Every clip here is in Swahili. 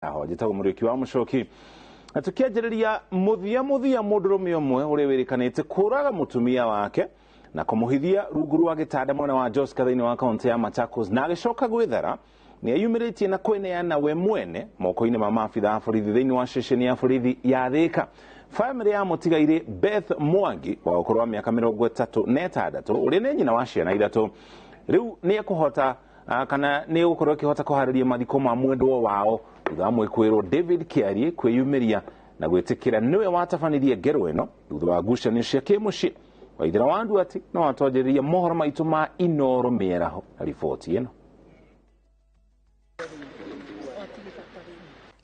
aho jitago muriki wa mushoki atukiajereria muthia mundurume umwe uri wirikanite kuraga mutumia wake na kumuhithia rungu rwa gitanda mwana wa Jos kathaini wa kaunti ya Machakos na agicoka gwithara ni ayumiritie na kweneana we mwene moko-ini ma maabitha a borithi thiini wa ceceni ya borithi ya Thika. Family ya mutigaire Beth Mwangi wa ukuru wa miaka 36 uri ni nyina wa ciana ithatu riu ni ekuhota kana ni gukorwo kihota kuhariria mathiko ma mwendwa wao thutha mwekwirwo David Kiarie kwiyumiria na gwitikira niwe watabanirie ngero ino thutha wa ngucanio cia kimucii. Waithira wandu ati no watonjeriria mohoro maitu ma INooro mieraho riboti ino.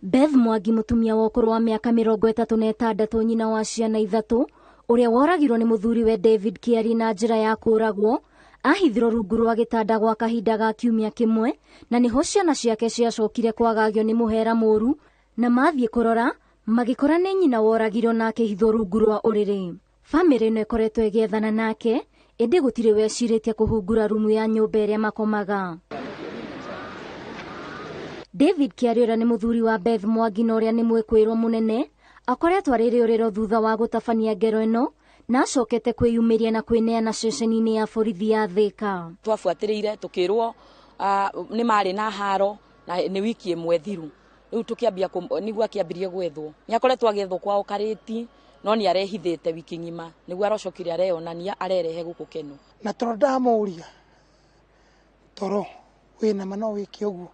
Beth Mwangi mutumia wa ukuru wa miaka 36 nyina wa ciana ithatu uria woragirwo ni muthuriwe David Kiarie na njira ya kuragwo ahithirwo rungu rwa gitanda gwa kahinda ga kiumia kimwe na niho ciana ciake ciacokire kwagagio ni muhera muru na mathie kurora magikora ni nyina woragirwo na akihithwo rungu rwa uriri. Family no ikoretwo igiethana nake indi gutire weciritie kuhungura rumu ya nyumba iria makomaga. David Kiarie ni muthuri wa Beth Mwangi na uria ni mwekwirwo munene akoretwo ariri uriro thutha wa gutabania ngero ino na acokete kwiyumiria na kwineana ceceni-ini ya borithi ya Thika. Twafuatiriire tukirwo ni mari na haro na ni wiki imwe thiru riu tukiambia niguo akiambirie gwethwo ni akoretwo agethwo kwao kariti no ni arehithite wiki ngima niguo arocokire areonania arerehe guku keno na toro ndamuria toro wina mano wiki uguo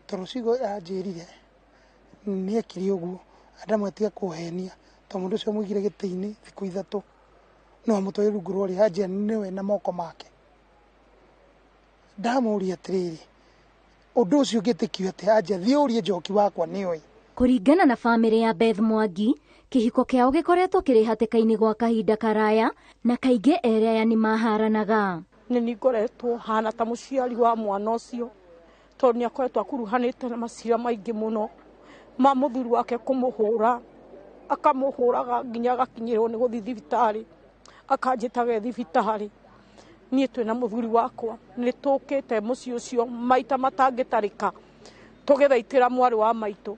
toro cigo anjirire ni ekiri uguo andamwetia kuhenia mundu cio mwigire giti-ini thiku ithatu no amutwire rungu rwa rihanjia niwe na moko make ndamuria atiriri undu ucio ungitikio ati anja thii urie njoki wakwa niwe. Kuringana na family ya Beth Mwangi kihiko kiao gikoretwo kiri hatikaini gwa kahinda karaya na kaingi erea ni maharanaga. Ni ngoretwo hana ta muciari wa mwana ucio tondu ni akoretwo akuruhanite na macira maingi muno ma muthuri wake kumuhura akamuhuraga nginya agakinyirwo ni guthi thibitari akanjitaga thibitari nie twina muthuri wakwa ni tukite muci ucio maita matangitarika tugethaitira mwari wa maitu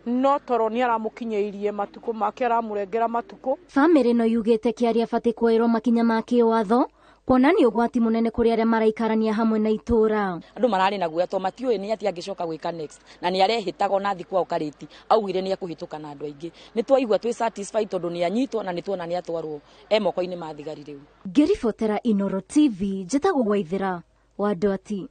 no toro ni aramukinyeirie matuko make aramurengera matuko. Family no yugite Kiarie abati kwirwo makinya make watho kuona ni ugwati munene kuri aria maraikarania hamwe na itura. Andu marari na guya to matiwe ni ati angicoka gwika next na ni arehitaga na thiku ukariti augire ni akuhituka na andu aingi ni twaigua twi satisfied tondu ni anyitwo na ni tuona ni atwarwo moko-ini ma thigari riu. Ngiribotera INooro TV njitagwo Waithira wa Doti.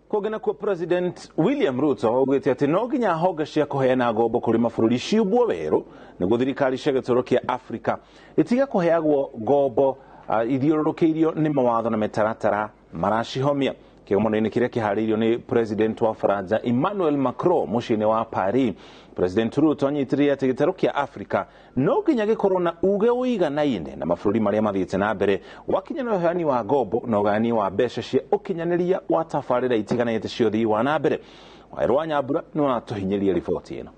Kugena kwa President William Ruto augite ati no nginya honge cia kuheana ngombo kuri mabũrũri ciumbwo weru niguo thirikari cia gĩtũũro kia Africa itiga kuheagwo ngombo ithiũrũrũkĩirio ni mawatho na mĩtaratara maracihomia. Kĩgomano-inĩ kĩrĩa kĩharĩirio ni President wa Faransa Emmanuel Macron muciĩ-inĩ wa Paris, President Ruto anyitiriire ati gĩtaro kia Africa no nginya gĩkorwo na uge ũiganaine na mabũrũri marĩa mathiĩte na mbere wakinya na ũheani wa ngombo na ũgayania wa mbeca cia ũkinyanĩria wa tabarĩra itiganĩte cia ũthii wa na mbere. Waĩrũ wa Nyambura nĩ wanatũhinyĩria riboti ĩno.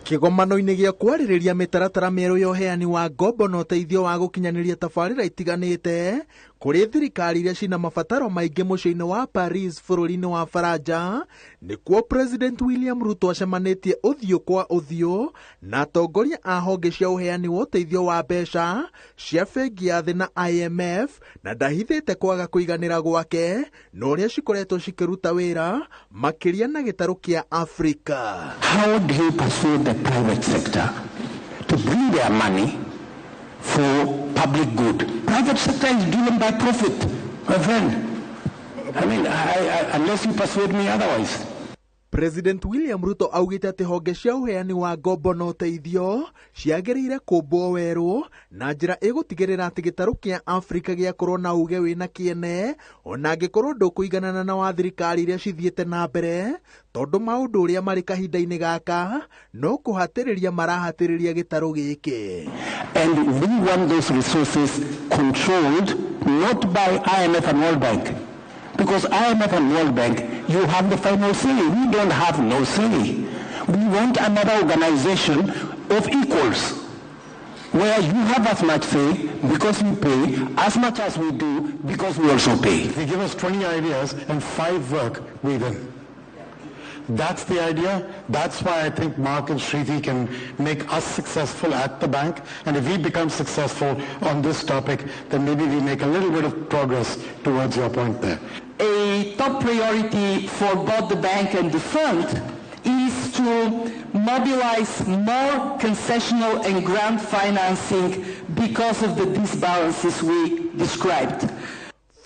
Kĩgomano-inĩ gĩa kwarĩrĩria mĩtaratara mĩerũ ya ũheani wa ngombo na ũteithio wa gũkinyanĩria tabarĩra itiganĩte kũrĩ thirikari iria cina mabataro maingĩ mũciĩ-inĩ wa Paris bũrũri-inĩ wa Faranja nĩkuo President William Ruto acemanĩtie ũthiũ kwa ũthiũ na atongoria a honge cia ũheani wa ũteithio wa mbeca cia bengi ya thĩ na IMF na ndahithĩte kwaga kũiganĩra gwake na ũrĩa cikoretwo cikĩruta wĩra makĩria na gĩtarũ kĩa Africa. How do you persuade the private sector to bring their money for public good? Private sector is driven by profit, my friend. I mean, unless you persuade me otherwise. President William Ruto augite ati honge cia uheani wa ngombo na ũteithio ciagĩrĩire kũmbwo werũ na njĩra ĩgũtigĩrĩra atĩ gĩtarũ kĩa Africa gĩakorwo na uge wĩna kĩene ona angĩkorwo ndũkũiganana na wa thirikari iria cithiĩte na mbere tondũ maũndũ ũrĩa marĩ kahinda-inĩ gaka no kũhatĩrĩria marahatĩrĩria gĩtarũ gĩkĩ. And we want those resources controlled not by IMF and World Bank. Because IMF and World Bank, you have the final say. We don't have no say. We want another organization of equals. where you have as much say because you pay as much as we do because we also pay. If you give us 20 ideas and 5 work, we win. That's the idea. That's why I think Mark and Shruti can make us successful at the bank. And if we become successful on this topic, then maybe we make a little bit of progress towards your point there. A top priority for both the bank and the fund is to mobilize more concessional and grant financing because of the disbalances we described.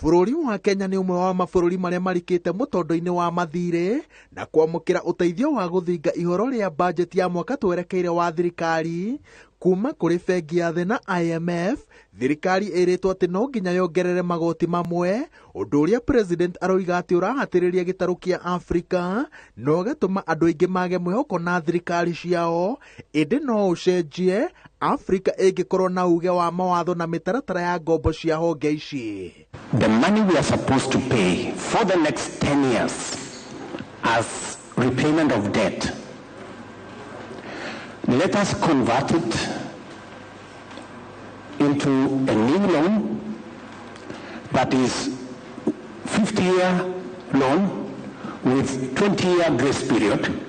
Bũrũri wa Kenya nĩ ũmwe wa mabũrũri marĩa marikĩte mũtondo-inĩ wa mathirĩ na kwamũkĩra ũteithio wa gũthinga ihoro rĩa budget ya mwaka twerekeire wa thirikari kuma kũrĩ bengi ya thĩ na IMF. Thirikari ĩrĩtwo atĩ no nginya yongerere magoti mamwe, ũndũ ũrĩa president aroiga atĩ ũrahatĩrĩria gĩtarũ kĩa Africa na ũgatũma andũ aingĩ mage mwĩhoko na thirikari ciao. Ĩndĩ no ũcenjie Africa ĩngĩkorwo na uge wa mawatho na mĩtaratara ya ngombo cia honge ici. The money we are supposed to pay for the next 10 years as repayment of debt, let us convert it into a new loan that is 50-year loan with 20-year grace period,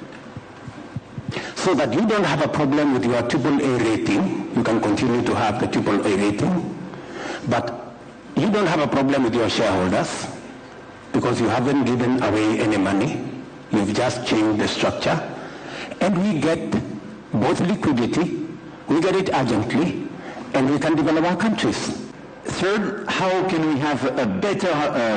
so that you don't have a problem with your AAA rating. You can continue to have the AAA rating, but you don't have a problem with your shareholders because you haven't given away any money. You've just changed the structure. And we get both liquidity, we get it urgently, and we can develop our countries. Third, how can we have a better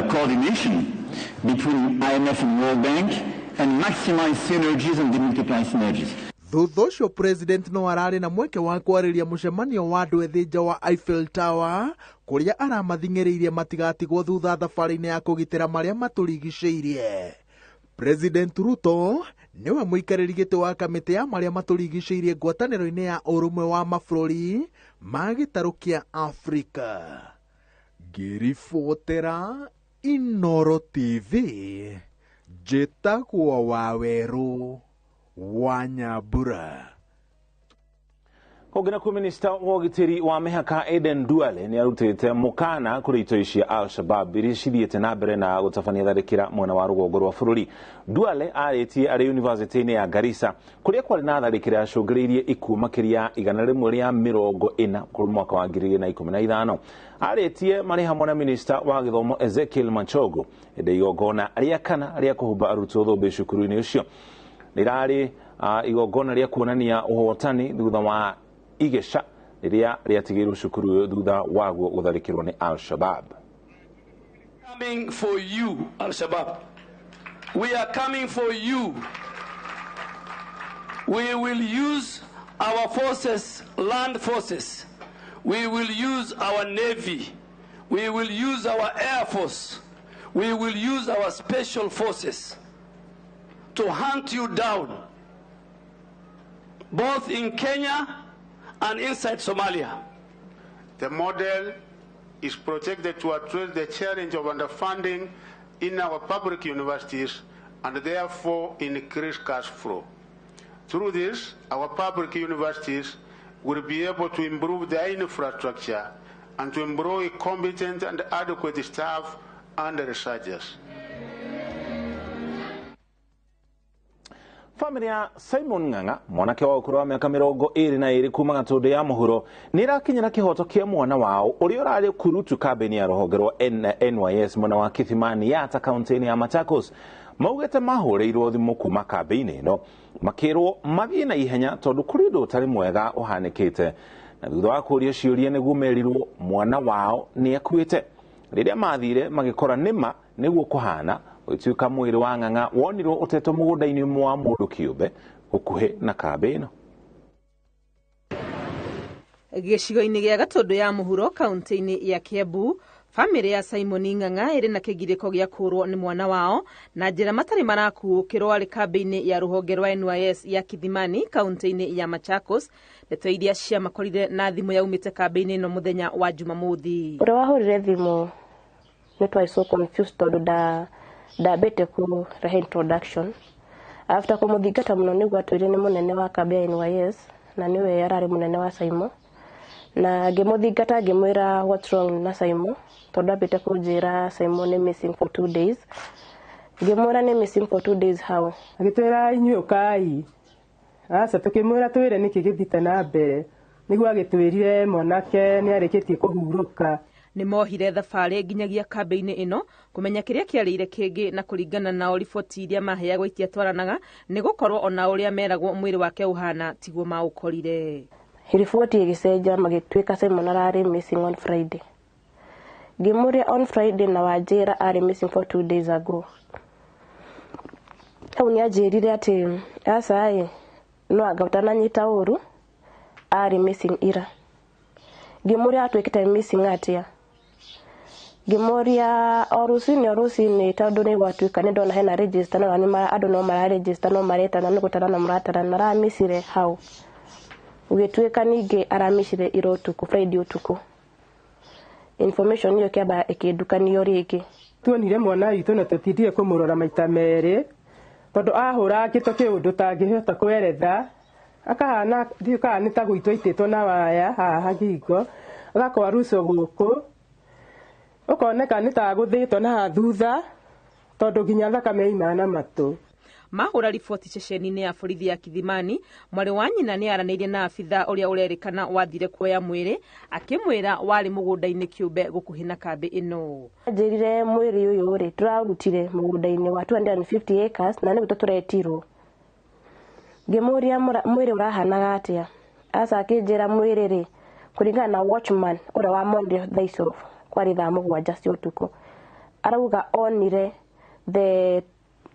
coordination between IMF and World Bank and maximize synergies and demultiply synergies? Thutha ũcio president no ararĩ na mweke wa kwarĩria mũcemanio wa andũ ethĩ nja wa Eiffel Tower kũrĩa aramathing'ĩrĩirie matigatigwo thutha thabarĩ-inĩ ya kũgitĩra marĩa matũrigicĩirie. President Ruto nĩwe mũikarĩri gĩtĩ wa kamĩtĩ ya marĩa matũrigicĩirie ngwatanĩro-inĩ ya ũrũmwe wa mabũrũri ma gĩtarũ kĩa Africa. Ngĩribotera INooro TV, njĩtagwo Wawerũ wa Nyambura. Kogina ku minista wa ũgitĩri wa mĩhaka Aden Duale nĩ arutĩte mũkana kũrĩ itoi cia Al-Shabaab iria cithiĩte na mbere na gũtabania tharĩkĩra mwena wa rũgongo rwa bũrũri. Duale arĩtie arĩ yunivasĩtĩ-inĩ ya Garissa kũrĩa kwarĩ na tharĩkĩra yacũngĩrĩirie ikuũ makĩria 140 kũrĩ mwaka wa 2015. Arĩtie marĩ hamwe na minista wa gĩthomo Ezekiel Machogu hĩndĩ igongona rĩa kana rĩa kũhumba arutwo thũmbĩ cukuru-inĩ ũcio. Nĩrarĩ igongona rĩa kuonania ũhotani thutha wa igesha rĩrĩa rĩatigĩirwo cukuru ũyũ thutha waguo gũtharĩkĩrwo nĩ Al-Shabaab. Coming for you, Al-Shabaab. We are coming for you. We will use our forces, land forces. We will use our navy. We will use our air force. We will use our special forces to hunt you down, both in Kenya and inside Somalia. The model is projected to address the challenge of underfunding in our public universities and therefore increase cash flow. Through this, our public universities will be able to improve their infrastructure and to employ competent and adequate staff and researchers. Family ya Simon Ng'ang'a mwanake wa ũkũrũ wa mĩaka 22 kuma Gatũndũ ya mũhuro nĩ ĩrakinyĩra kĩhoto kĩa mwana wao ũrĩa ũrarĩ kurutu kambĩini ya rũhonge rwa NYS mwena wa Kithimani Yata kaunti-inĩ ya Machakos. Maugĩte mahũrĩirwo thimũ kuma kambĩini ĩno makĩrwo mathiĩ na ihenya tondũ kũrĩ ũndũ ũtarĩ mwega ũhanĩkĩte, na thutha wa kũũrio ciũria nĩguo merirwo mwana wao nĩ akuĩte. Rĩrĩa mathire magĩkora nĩma nĩguo kũhana, ũtuĩka mwĩrĩ wa Ng'ang'a wonirwo ũtetwo mũgũnda-inĩ ũmwe wa mũndũ kĩũmbe gũkuhĩ na kambĩ ĩno. Gĩcigo-inĩ gĩa Gatũndũ ya mũhuro kaunti-inĩ ya Kiambu, famĩlĩ ya Simon Ng'ang'a ĩrĩ na kĩgirĩko gĩa kũũrwo nĩ mwana wao na njĩra matarĩ marakuũkĩrwo arĩ kambĩ-inĩ ya rũhonge rwa NYS ya Kithimani kaunti-inĩ ya Machakos. Ndeto iria ciamakorire na thimũ yaumĩte kambĩ-inĩ ĩno mũthenya wa Jumamothi. Ũrĩa wahũrire thimũ nĩ twa so confused tondũ ndambĩte kũrehe introduction. After kũmũthingata mũno nĩguo atwĩrire nĩ mũnene wa kambĩ ya NYS na nĩwe yararĩ mũnene wa Simon. na ngimuthingata ngimwira what's wrong na Simon tondu ambite kunjira Simon is missing for 2 days. Ngimwira ni missing for 2 days how agitwira inyuĩ ũkai aca tukimwira twire niki githite na mbere niguo agitwirire monake ni arikitie kuhurũka. Nĩ mohire thabarĩ nginyagia kambĩ-inĩ ĩno kũmenya kĩrĩa kĩarĩire kĩngĩ na kũringana nao riboti iria maheagwo itiatwaranaga nĩ gũkorwo ona ũrĩa meragwo mwĩrĩ wake ũhana tiguo maũkorire. Riboti ĩgĩcenja magĩtuĩka Simon ararĩ missing on Friday. Ngĩmũria on Friday na wanjĩra arĩ missing for 2 days ago. Hau nĩ anjĩrire atĩ aca no anga ũtananyita ũru arĩ missing ira. Ngĩmũria atuĩkĩte missing atĩa. Ngĩmũria o rũcinĩ tondũ nĩ gwatuĩka nĩ ndona hena register no andũ no mararegister no maretana nĩ gũtarana mũratarana aramicire hau. Gũgĩtuĩka ningĩ aramicire ira ũtukũ Friday ũtukũ. Information iyo kĩamba ĩkĩndukanio rĩngĩ. Tuonire mwana witũ na tũtindire kũmũrora maita merĩ tondũ ahũra ngĩto kĩũndũ tangĩhota kweretha akahana ndika nĩ ta gũitwo itĩtwo na waya haha ngingo agakorwo ruco gũkũ ũkoneka nĩ ta gũthĩtwo na thutha tondũ nginya thakame ĩma na matũ. Mahũra riboti ceceni-inĩ ya borithi ya Kithimani, mwarĩ wa nyina nĩ aranĩirie na abitha ũrĩa ũrerĩkana wathire kuoya mwĩrĩ akĩmwĩra warĩ mũgũnda-inĩ kĩũmbe gũkuhĩ na kambĩ ĩno. Anjĩrire mwĩrĩ ũyũ rĩ tũrarutire mũgũnda-inĩ wa 250 acres na nĩguo tũretirwo. Ngĩmũria mwĩrĩ ũrahanaga atĩa. Aca akĩnjĩra mwĩrĩ rĩ kũringana na watchman ũrĩa wa Monday thaa kwarĩ thaa 7 cia ũtukũ. Arauga onire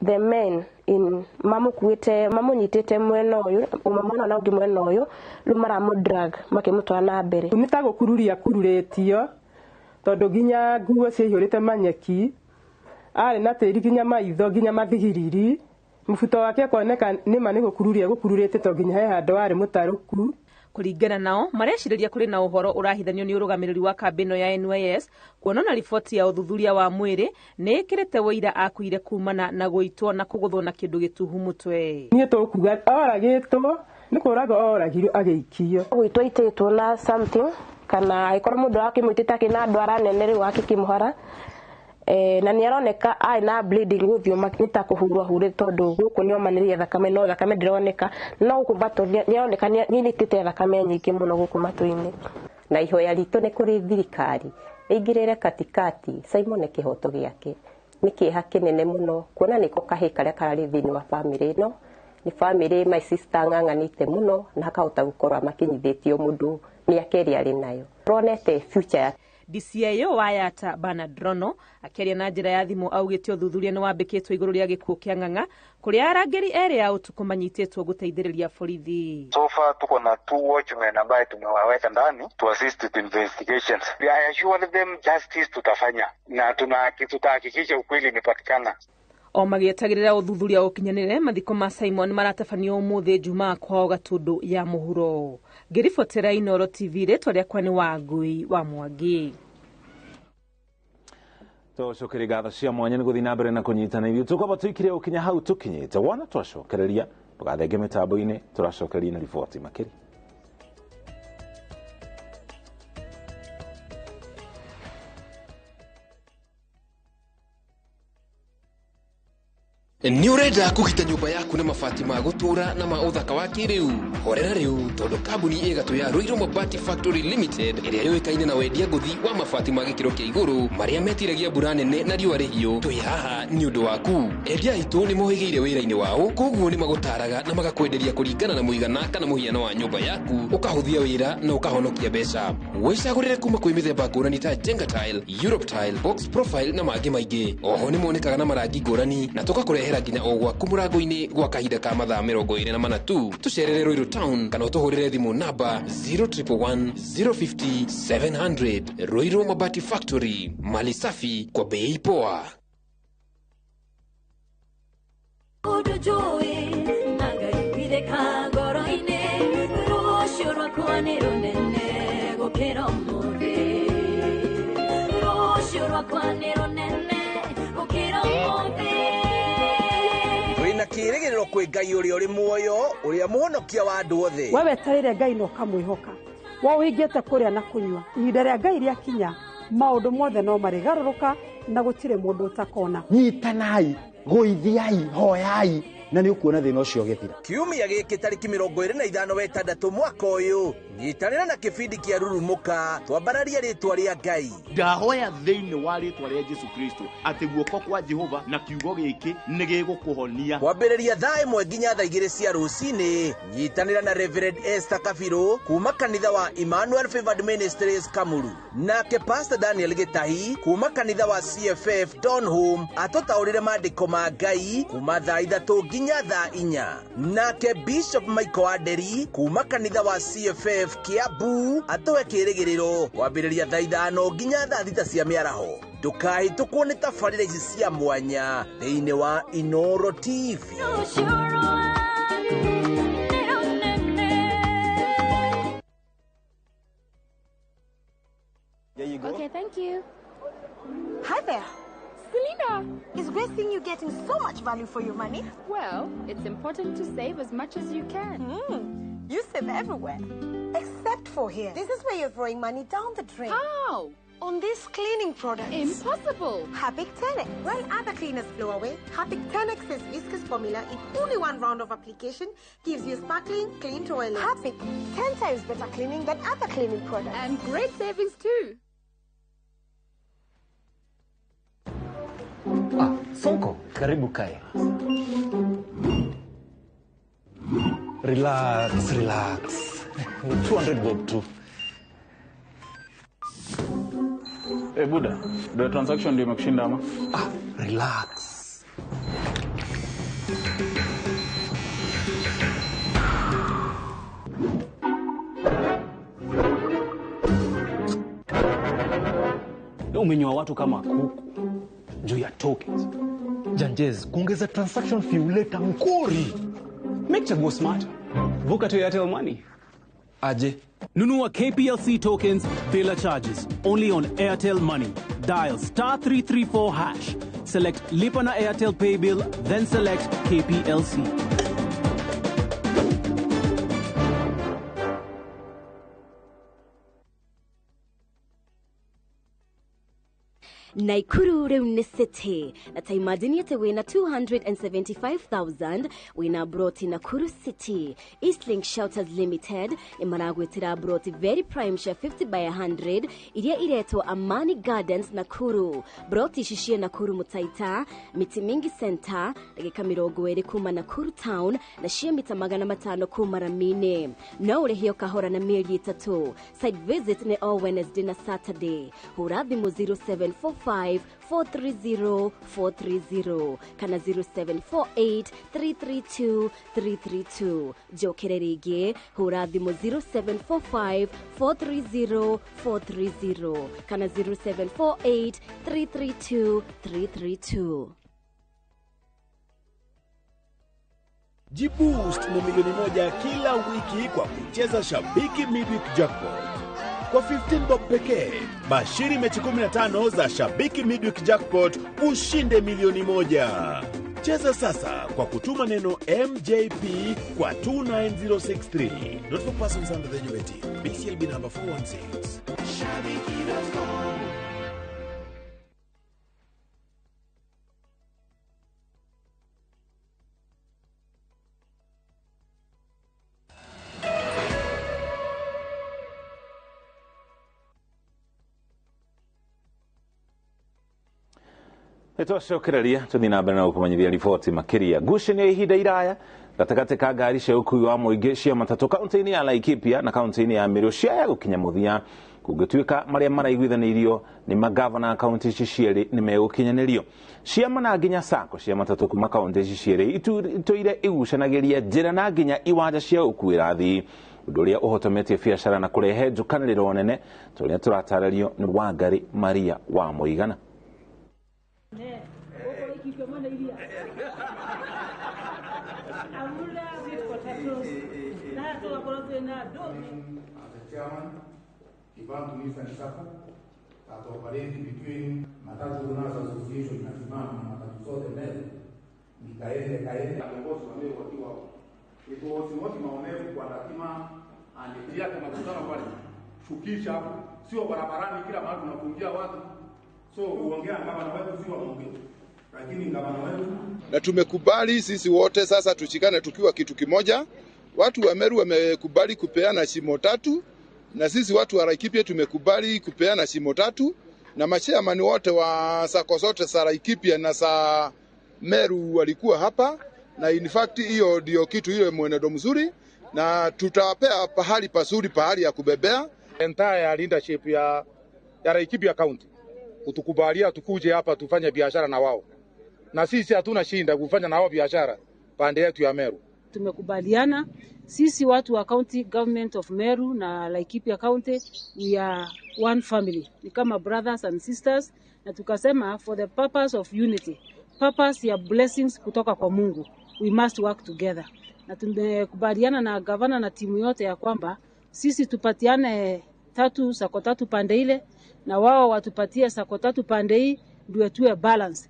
the men in mamunyitĩte mwena ũyũ mwena na ũngĩ mwena ũyũ rĩu maramũdrag makĩmũtwara na mbere. Nĩ ta gũkururia kururĩtio tondũ nginya nguo ciaihũrĩte manyeki arĩ na tĩri nginya maitho nginya mathigiriri mũbuto wake koneka nĩma nĩ gũkururĩte tondũ nginya he handũ arĩ mũtarũku. Kũringana nao marecirĩria kũrĩ na ũhoro ũrahithanio nĩ ũrũgamĩrĩri wa kambĩ ĩno ya NYS kuona na riboti ya ũthuthuria wa mwĩrĩ nĩ ĩkĩrĩte wũira akuire kumana na gũitwo na kũgũthwo na kĩndũ gĩtuhu mũtwe. Niĩ tũkuga oragĩtwo nĩ kũraga oragirwo agĩikio. Gũitwo itĩtwo na something kana agĩkorwo mũndũ akĩmwĩtĩte akĩna ndwara nene rĩu akĩkĩmũhara na nĩ aroneka arĩ na bleeding gũthiũ nĩ ta kũhurwo hure tondũ gũkũ nĩ omanĩrĩe thakame no thakame ndĩroneka no gũkũ matũ nĩ aroneka nĩ nĩitĩte thakame nyingĩ mũno gũkũ matũ-inĩ. Na ihoya ritũ nĩ kũrĩ thirikari ĩingĩrĩre katikati Simon kĩhoto gĩake nĩ kĩeha kĩnene mũno kuona nĩko kahĩ karĩa kararĩ thĩinĩ wa bamĩrĩ ĩno nĩ bamĩrĩ my sister ng'ang'anĩte mũno na akahota gũkorwo amakinyithĩtio mũndũ mĩaka ĩrĩa arĩ nayo. Turonete future DCIO wa Yata Bernard Rono akĩaria na njĩra ya thimũ augĩte ũthuthuria nĩ wambĩkĩtwo igũrũ rĩa gĩkuũ kĩa Ng'ang'a kũrĩa arangĩri erĩ ya ũtukũ manyitĩtwo gũteithĩrĩria borithi. So far tuko na 2 watchmen ambaye tumewaweka ndani to assist with investigations. I assure them justice tutafanya na tutahakikisha ukweli umepatikana. O magĩetagĩrĩra ũthuthuria ũkinyanĩre mathiko ma Simon maratabanio ũmũthĩ Jumaa kwao Gatũndũ ya mũhuro. Ngĩribotera INooro TV rĩtwa rĩakwa nĩ Wangui wa Mwangi. Tũcokeria ngatho cia mwanya nĩ gũthiĩ na mbere na kũnyitana ithuĩ tũkwamba tũikire ũkinya hau tũkinyĩte wona twacokereria ndũgathenge mĩtambo-inĩ tũracokeria na riboti makĩria. Nĩ ũrenda kũgita nyũmba yaku na mabati ma gũtũra na ma ũthaka wa kĩrĩu horera rĩu tondũ kambuni ĩgatũ ya Ruiru Mabati Factory Limited ĩrĩa yũĩkaine na wendia ngũthi wa mabati ma gĩkĩro kĩa igũrũ marĩa metiragia mbura nene na riũa rĩhiũ twĩ haha nĩ ũndũ waku. Endia aitũ nĩ mohĩgĩire wĩra-inĩ wao koguo nĩ magũtaraga na magakwenderia kũringana na mũigana kana mũhiano wa nyũmba yaku ũkahũthia wĩra na ũkahonokia mbeca. Wĩcagũrĩre kuma kwĩ mĩthemba ngũrani ta Jenga Tile, Europe Tile, Box Profile na mangĩ maingĩ. Oho nĩ monekaga na marangi ngũrani na tũgakũrehera nginya o gwaku mũrango-inĩ gwa kahinda ka mathaa 24 tu. Tũcerere Ruiru Town kana ũtũhũrĩre thimũ namba 0111 050 700. Ruiru Mabati Factory, mali safi kwa bei poa. Wĩna kĩĩrĩgĩrĩro kwĩ Ngai ũrĩa ũrĩ muoyo ũrĩa mũhonokia wa andũ othe. Wewe tarĩre Ngai no kamwĩhoka wo wingete kuria na kunywa ihinda rĩa Ngai rĩakinya maũndũ mothe no marigarũrũka na gũtirĩ mũndũ ũtakona. Nyitanai, goithiai, hoyai na nĩ ukuona thĩna ũcio ũgĩthira. Kiumia gĩkĩ tarĩki 25 wa ĩtandatũ mwaka ũyũ, nyitanĩra na kĩbindi kĩa Rurumuka twambararia rĩtwa rĩa Ngai. Ndahoya thĩinĩ wa rĩtwa rĩa Jesu Kristo atĩ guoko kwa Jehova na kiugo gĩkĩ nĩ gĩgũkũhonia. Kwambĩrĩria thaa 1 nginya thaa 2 cia rũcinĩ, nyitanĩra na Reverend Esther Kabirũ kuma kanitha wa Emmanuel Favored Ministries Kamuru, nake Pastor Daniel Gitahi kuma kanitha wa CFF Donholm atũtaũrĩre maandĩko ma Ngai kuma thaa 3 nginya thaa 4, nake Bishop Michael Aderi kuma kanitha wa CFF Kiambu atũhe kĩrĩgĩrĩro kwambĩrĩria thaa 5 nginya thaa 6 cia mĩaraho. Ndũkahĩtũkwo nĩ tabarĩra ici cia mwanya thĩinĩ wa INooro TV. There you go. Okay, thank you. Hi there. Selena, it's great seeing you getting so much value for your money. Well, it's important to save as much as you can. You save everywhere, except for here. This is where you're throwing money down the drain. How? On these cleaning products. Impossible. Harpic 10X. While other cleaners flow away, Harpic 10X's viscous formula in only one round of application gives you sparkling, clean toilet. Harpic, 10 times better cleaning than other cleaning products. And great savings too. Sonko, karibu kae. Relax, relax. 200 bob tu. Buda, the transaction ndio imekushinda ama? Relax. Umenyoa watu kama kuku juu ya tokens. Janjez, kuongeza transaction fee uleta mkori. Make chaguo smart. Vuka to Airtel Money. Aje. Nunua KPLC tokens bila charges. Only on Airtel Money. Dial *334#. Select Lipa na Airtel Pay Bill, then select KPLC. Naikuru Reune City. Na imagine yete wina 275,000 wina brought in Nakuru City. Eastlink Shelters Limited imanagwetira brought very prime share 50 by 100 iria ireto Amani Gardens Nakuru. Brought ishishie Nakuru Mutaita, Miti Mingi Center, dakika 20 kuma Nakuru Town na shia mita 500 kuma Ramine. Na urehio kahora na mieli 3. Site visit ne all Wednesday na Saturday. Hurathi mu 0745-430-430 kana 0748-332-332. Jokererege hurathi mu 0745-430-430 kana 0748-332-332. Jiboost na milioni 1 kila wiki kwa kucheza Shabiki Midweek Jackpot. Kwa 15 bob pekee, bashiri mechi 15 za Shabiki Midweek Jackpot ushinde milioni 1. Cheza sasa kwa kutuma neno MJP kwa 29063. Not for persons under the age of 18. BCLB number 416. Shabiki.com. Nitwacokereria tuthi na mbere na gukumanyithia riboti makiria ngucanio ihinda iraya gatagati ka ngari cia ukui wa muingi cia matatu kaunti-ini ya Laikipia na kaunti-ini ya Meru ciaya gukinya muthia kungituika maria maraiguithanirio ni magavana kaunti ici cieri ni megukinyanirio ciama na nginya sako cia matatu kuma kaunti ici cieri ituire igucanagiria njira na nginya iwanja cia ukuira thi undu uria uhotometie biacara na kurehe njukaniriro nene turia turatarario ni Wangari Maria wa Muigana. shukisha, sio barabarani kila mahali tunafungia watu. So uongea na gavana wetu sio waongee. Lakini gavana wetu na tumekubali sisi wote sasa tushikane tukiwa kitu kimoja. Watu wa Meru wamekubali kupeana shimo 3 na sisi watu wa Laikipia tumekubali kupeana shimo 3 na machairman wote wa sako zote za Laikipia na za Meru walikuwa hapa, na in fact hiyo ndio kitu ile mwenendo mzuri, na tutawapea pahali pazuri, pahali ya kubebea. Entire leadership ya Laikipia County kutukubalia tukuje hapa tufanye biashara na wao, na sisi hatuna shinda kufanya na wao biashara pande yetu ya Meru. Tumekubaliana sisi watu wa county government of Meru na Laikipia County, we are one family, ni kama brothers and sisters, na tukasema for the purpose of unity, purpose ya blessings kutoka kwa Mungu, we must work together. Na tumekubaliana na gavana na timu yote ya kwamba sisi tupatiane sako 3 pande ile, na wao watupatie sako 3 pande hii, ndio tuwe balance.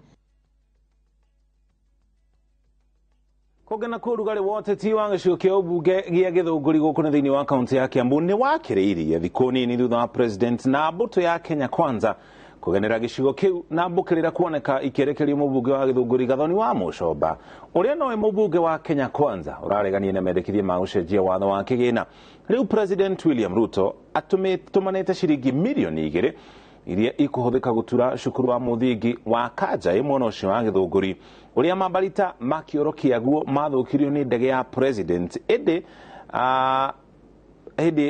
Kogana kurugari wote tiwanga shukio ubunge gia githunguri guku thiini wa kaunti ya Kiambu ni wakiriirie thiku nini thutha wa president na mbuto ya Kenya Kwanza kugenera gicigo kiu na mbukirira kuoneka ikerekerio mubunge wa githunguri Gathoni wa Mucomba uria noe mubunge wa Kenya Kwanza uraregania na mendekithie ma gucenjia watho wa kigina. Riu President William Ruto atumanite ciringi milioni 2 iria ikuhuthika gutura cukuru wa muthingi wa Kanja mwena ucio wa githunguri uria mabarita makiorokia guo mathukirio ni ndege ya president ende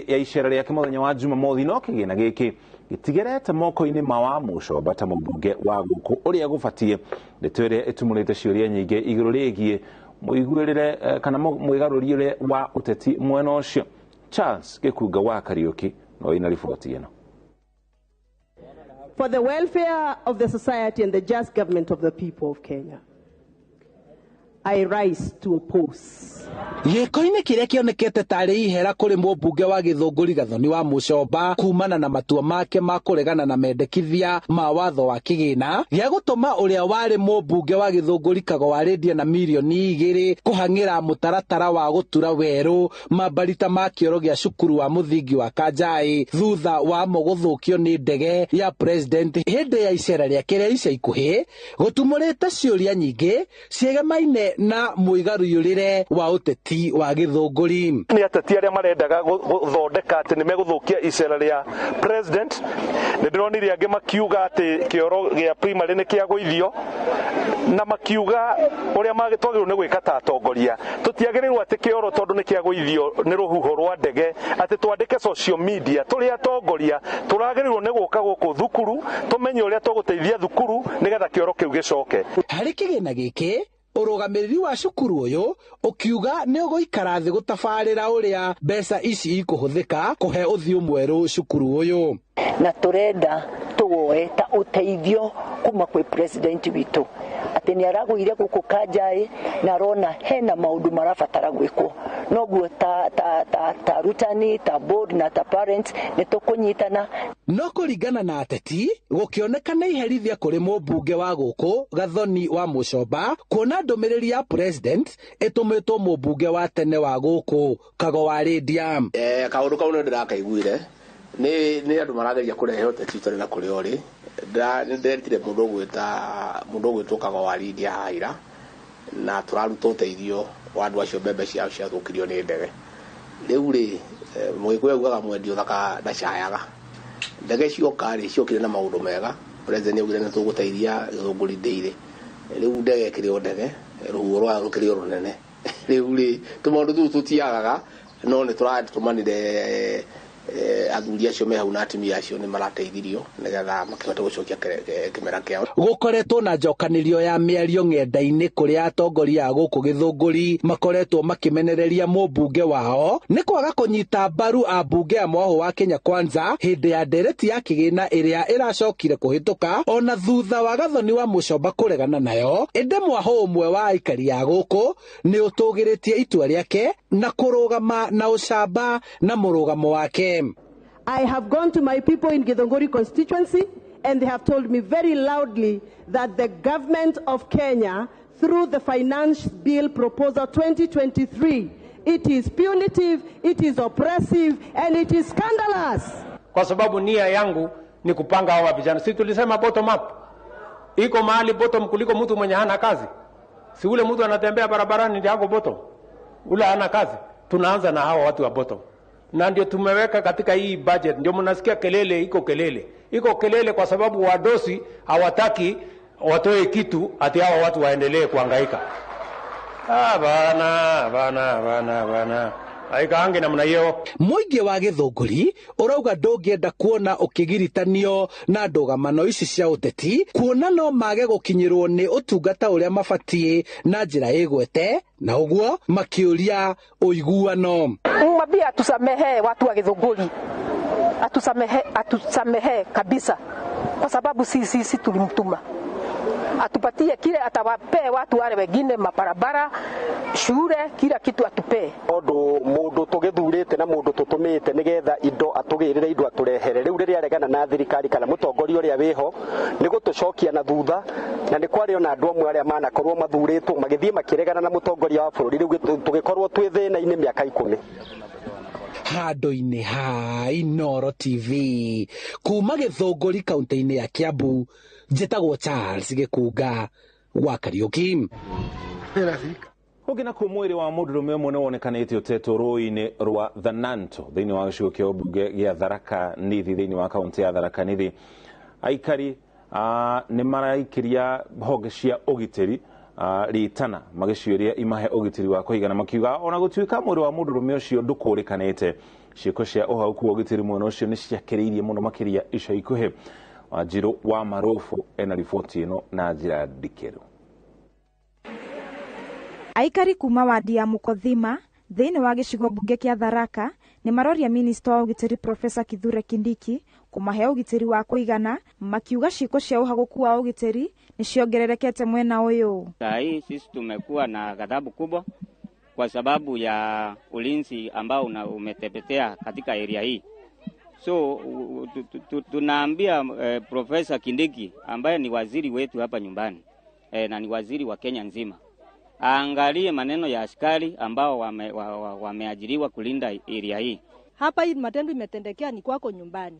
ya icera riake muthenya wa Jumamothi. No kigina giki gitigerete moko-ini ma wa Mucomba ta mubunge wa guku uria gubatie ndetwire itumurite ciuria nyingi iguru rigie muiguirire kana mwigarurire wa uteti mwena ucio. Charles Gikuga wa Kariuki no ina ripoti ino. For the welfare of the society and the just government of the people of Kenya, I rise to oppose. Gĩko-inĩ kĩrĩa kĩonekete tarĩ ihera kũrĩ mũmbunge wa Gĩthũngũri Gathoni wa Mucomba kumana na matua make ma kũregana na mendekithia ma watho wa kĩgĩna gĩa gũtũma ũrĩa warĩ mũmbunge wa Gĩthũngũri Kagowarendia na milioni 2 kũhang'ĩra mũtaratara wa gũtura werũ mabarita ma kĩoro gĩa cukuru wa mũthingi wa Kanjai thutha wa gũthũkio nĩ ndege ya president hĩndĩ ya icera rĩake rĩa ica ikuhĩ gũtumũrĩte ciũria nyingĩ ciegemaine na mũigarũrĩre wa uteti wa Gĩthũngũri. Ni ateti aria marendaga guthondeka ati ni meguthukia icera ria president ni ndironire angi makiuga ati kioro gia primary ni kiagũithio na makiuga uria magitwagirwo ni gwika ta atongoria tutiagĩrĩirwo ati kioro tondu ni kiagũithio ni ruhuho rwa ndege ati twandike social media turi atongoria turagĩrĩirwo ni guka gũkũ thukuru tumenye uria tũgũteithia thukuru nigetha kioro kiu gicoke. Harĩ kĩgĩna gĩkĩ urugamiriri wa cukuru uyu ukiuga ni uguikara thi gutabarira uria mbeca ici ikuhuthika kuhe uthiu mweru cukuru uyu na turenda tuwoe ta uteithio kuma kwi president witu ati ni araguire guku Kanjai na rona hena maundu marabatara gwikwo noguo ta rutani ta board na ta parents ni tukunyitana. No kuringana na ateti gukionekana iherithia kuri mũmbunge wa guku Gathoni wa Mucomba kuona ndumiriri ya president itumitwo mũmbunge wa tene wa guku Kagowarendia. Kaundu kau ni ndirakaiguire ni andu marageria kurehe uteti tari na kuri ori nderetire mundu gwitwo Kagowarendia haira na turaruta uteithio wa andu acio mbembe ciao ciathukirio ni ndege. Riu ri Mũgĩkũyũ augaga mwendio thaka ndacayaga ndege cioka ri ciokire na maundu mega president augire ni tuguteithia Gĩthũngũri ndeire riu ndege kirio ndege ruhuho rwa rukirio runene riu ri tumaundu tu tutiagaga no ni turatumanire athuri acio me hau na atumia acio ni marateithirio nigetha makihota gucokia kimera kiao. Gukoretwo na njokanirio ya mĩario ng'enda-inĩ kũrĩa atongoria a gũkũ Gĩthũngũri makoretwo makimenereria mũmbunge wao ni kwaga kunyita mbaru ambunge a mwaho wa Kenya Kwanza hĩndĩ ya ndereti ya kĩgĩna ĩrĩa ĩracokire kũhĩtũka ona thutha wa Gathoni wa Mucomba kũregana nayo. Ĩndĩ mwaho ũmwe wa aikari a gũkũ ni ũtũgĩrĩtie itua rĩake na kũrũgama na ũcamba na mũrũgamo wake. I have gone to my people in Githunguri constituency and they have told me very loudly that the government of Kenya through the finance bill proposal 2023 it is punitive, it is oppressive and it is scandalous. kwa sababu nia yangu ni kupanga hawa vijana. Si tulisema bottom up? Iko mahali bottom kuliko mtu mwenye hana kazi. Si ule mtu anatembea barabarani ndio hapo bottom. Ule hana kazi. Tunaanza na hawa watu wa bottom. Na ndio tumeweka katika hii budget. Ndio mnasikia kelele, iko kelele. Iko kelele kwa sababu wadosi hawataki watoe kitu ati hawa watu waendelee kuhangaika. Bana. Aikaange namna hiyo. Muingi wa Githunguri urauga ndungienda kuona ukigiritanio na ndugamano ici cia uteti, kuona no mage gukinyirwo ni utungata uria mabatie na njira igwete, na uguo makiuria uiguano. Mwambie atusamehe watu wa Githunguri, atusamehe kabisa, kwa sababu sisi tulimtuma atupatie kile atawapee watu wale wengine, mabarabara, shule, kila kitu atupee. Mundu tugithurite na mundu tutumite nigetha indo atugirire indo aturehere. Riu riria regana na thirikari kana mutongoria uria wiho ni gutucokia na thutha, na ni kwari ona andu amwe aria manakorwo mathuritwo magithie makiregana na mutongoria wa bururi. Riu tugikorwo twi thina-ini miaka 10. Handu-ini ha INooro TV kuma Githunguri kaunti-ini ya Kiambu, njitagwo Charles Gikunga wa Kariuki. Hugina ku mwiri wa mudurume umwe wonekanite uteto roi-ini rwa Thananto thiini wa gicigo kia ubunge gia Tharaka Nithi thiini wa kaunti ya Tharaka Nithi. Aikari ni maraikiria honge cia ugitiri ritana magiciuria imahe ugitiri wa kuigana, makiuga ona gutuika mwiri wa mudurume ucio ndukurikanite, ciiko cia uhauku wa ugitiri mwena ucio ni ciakiriirie muno makiria ica ikuhi. Wanjiru wa Marofu ena riboti ino na njira ndikiru. Aikari kuma wadi ya Mukothima thiini wa gicigo bunge kia Tharaka ni maroria minister wa ugitiri Profesa Kithure Kindiki kumahe ugitiri wa kuigana, makiuga ciiko cia uhaguku wa ugitiri ni ciongererekete mwena uyu. Hii sisi tumekuwa na ghadhabu kubwa kwa sababu ya ulinzi ambao umetepetea katika area hii. So tunaambia Profesa Kindiki ambaye ni waziri wetu hapa nyumbani na ni waziri wa Kenya nzima, aangalie maneno ya askari ambao wameajiriwa kulinda area hii. Hapa hii matendo imetendekea ni kwako nyumbani.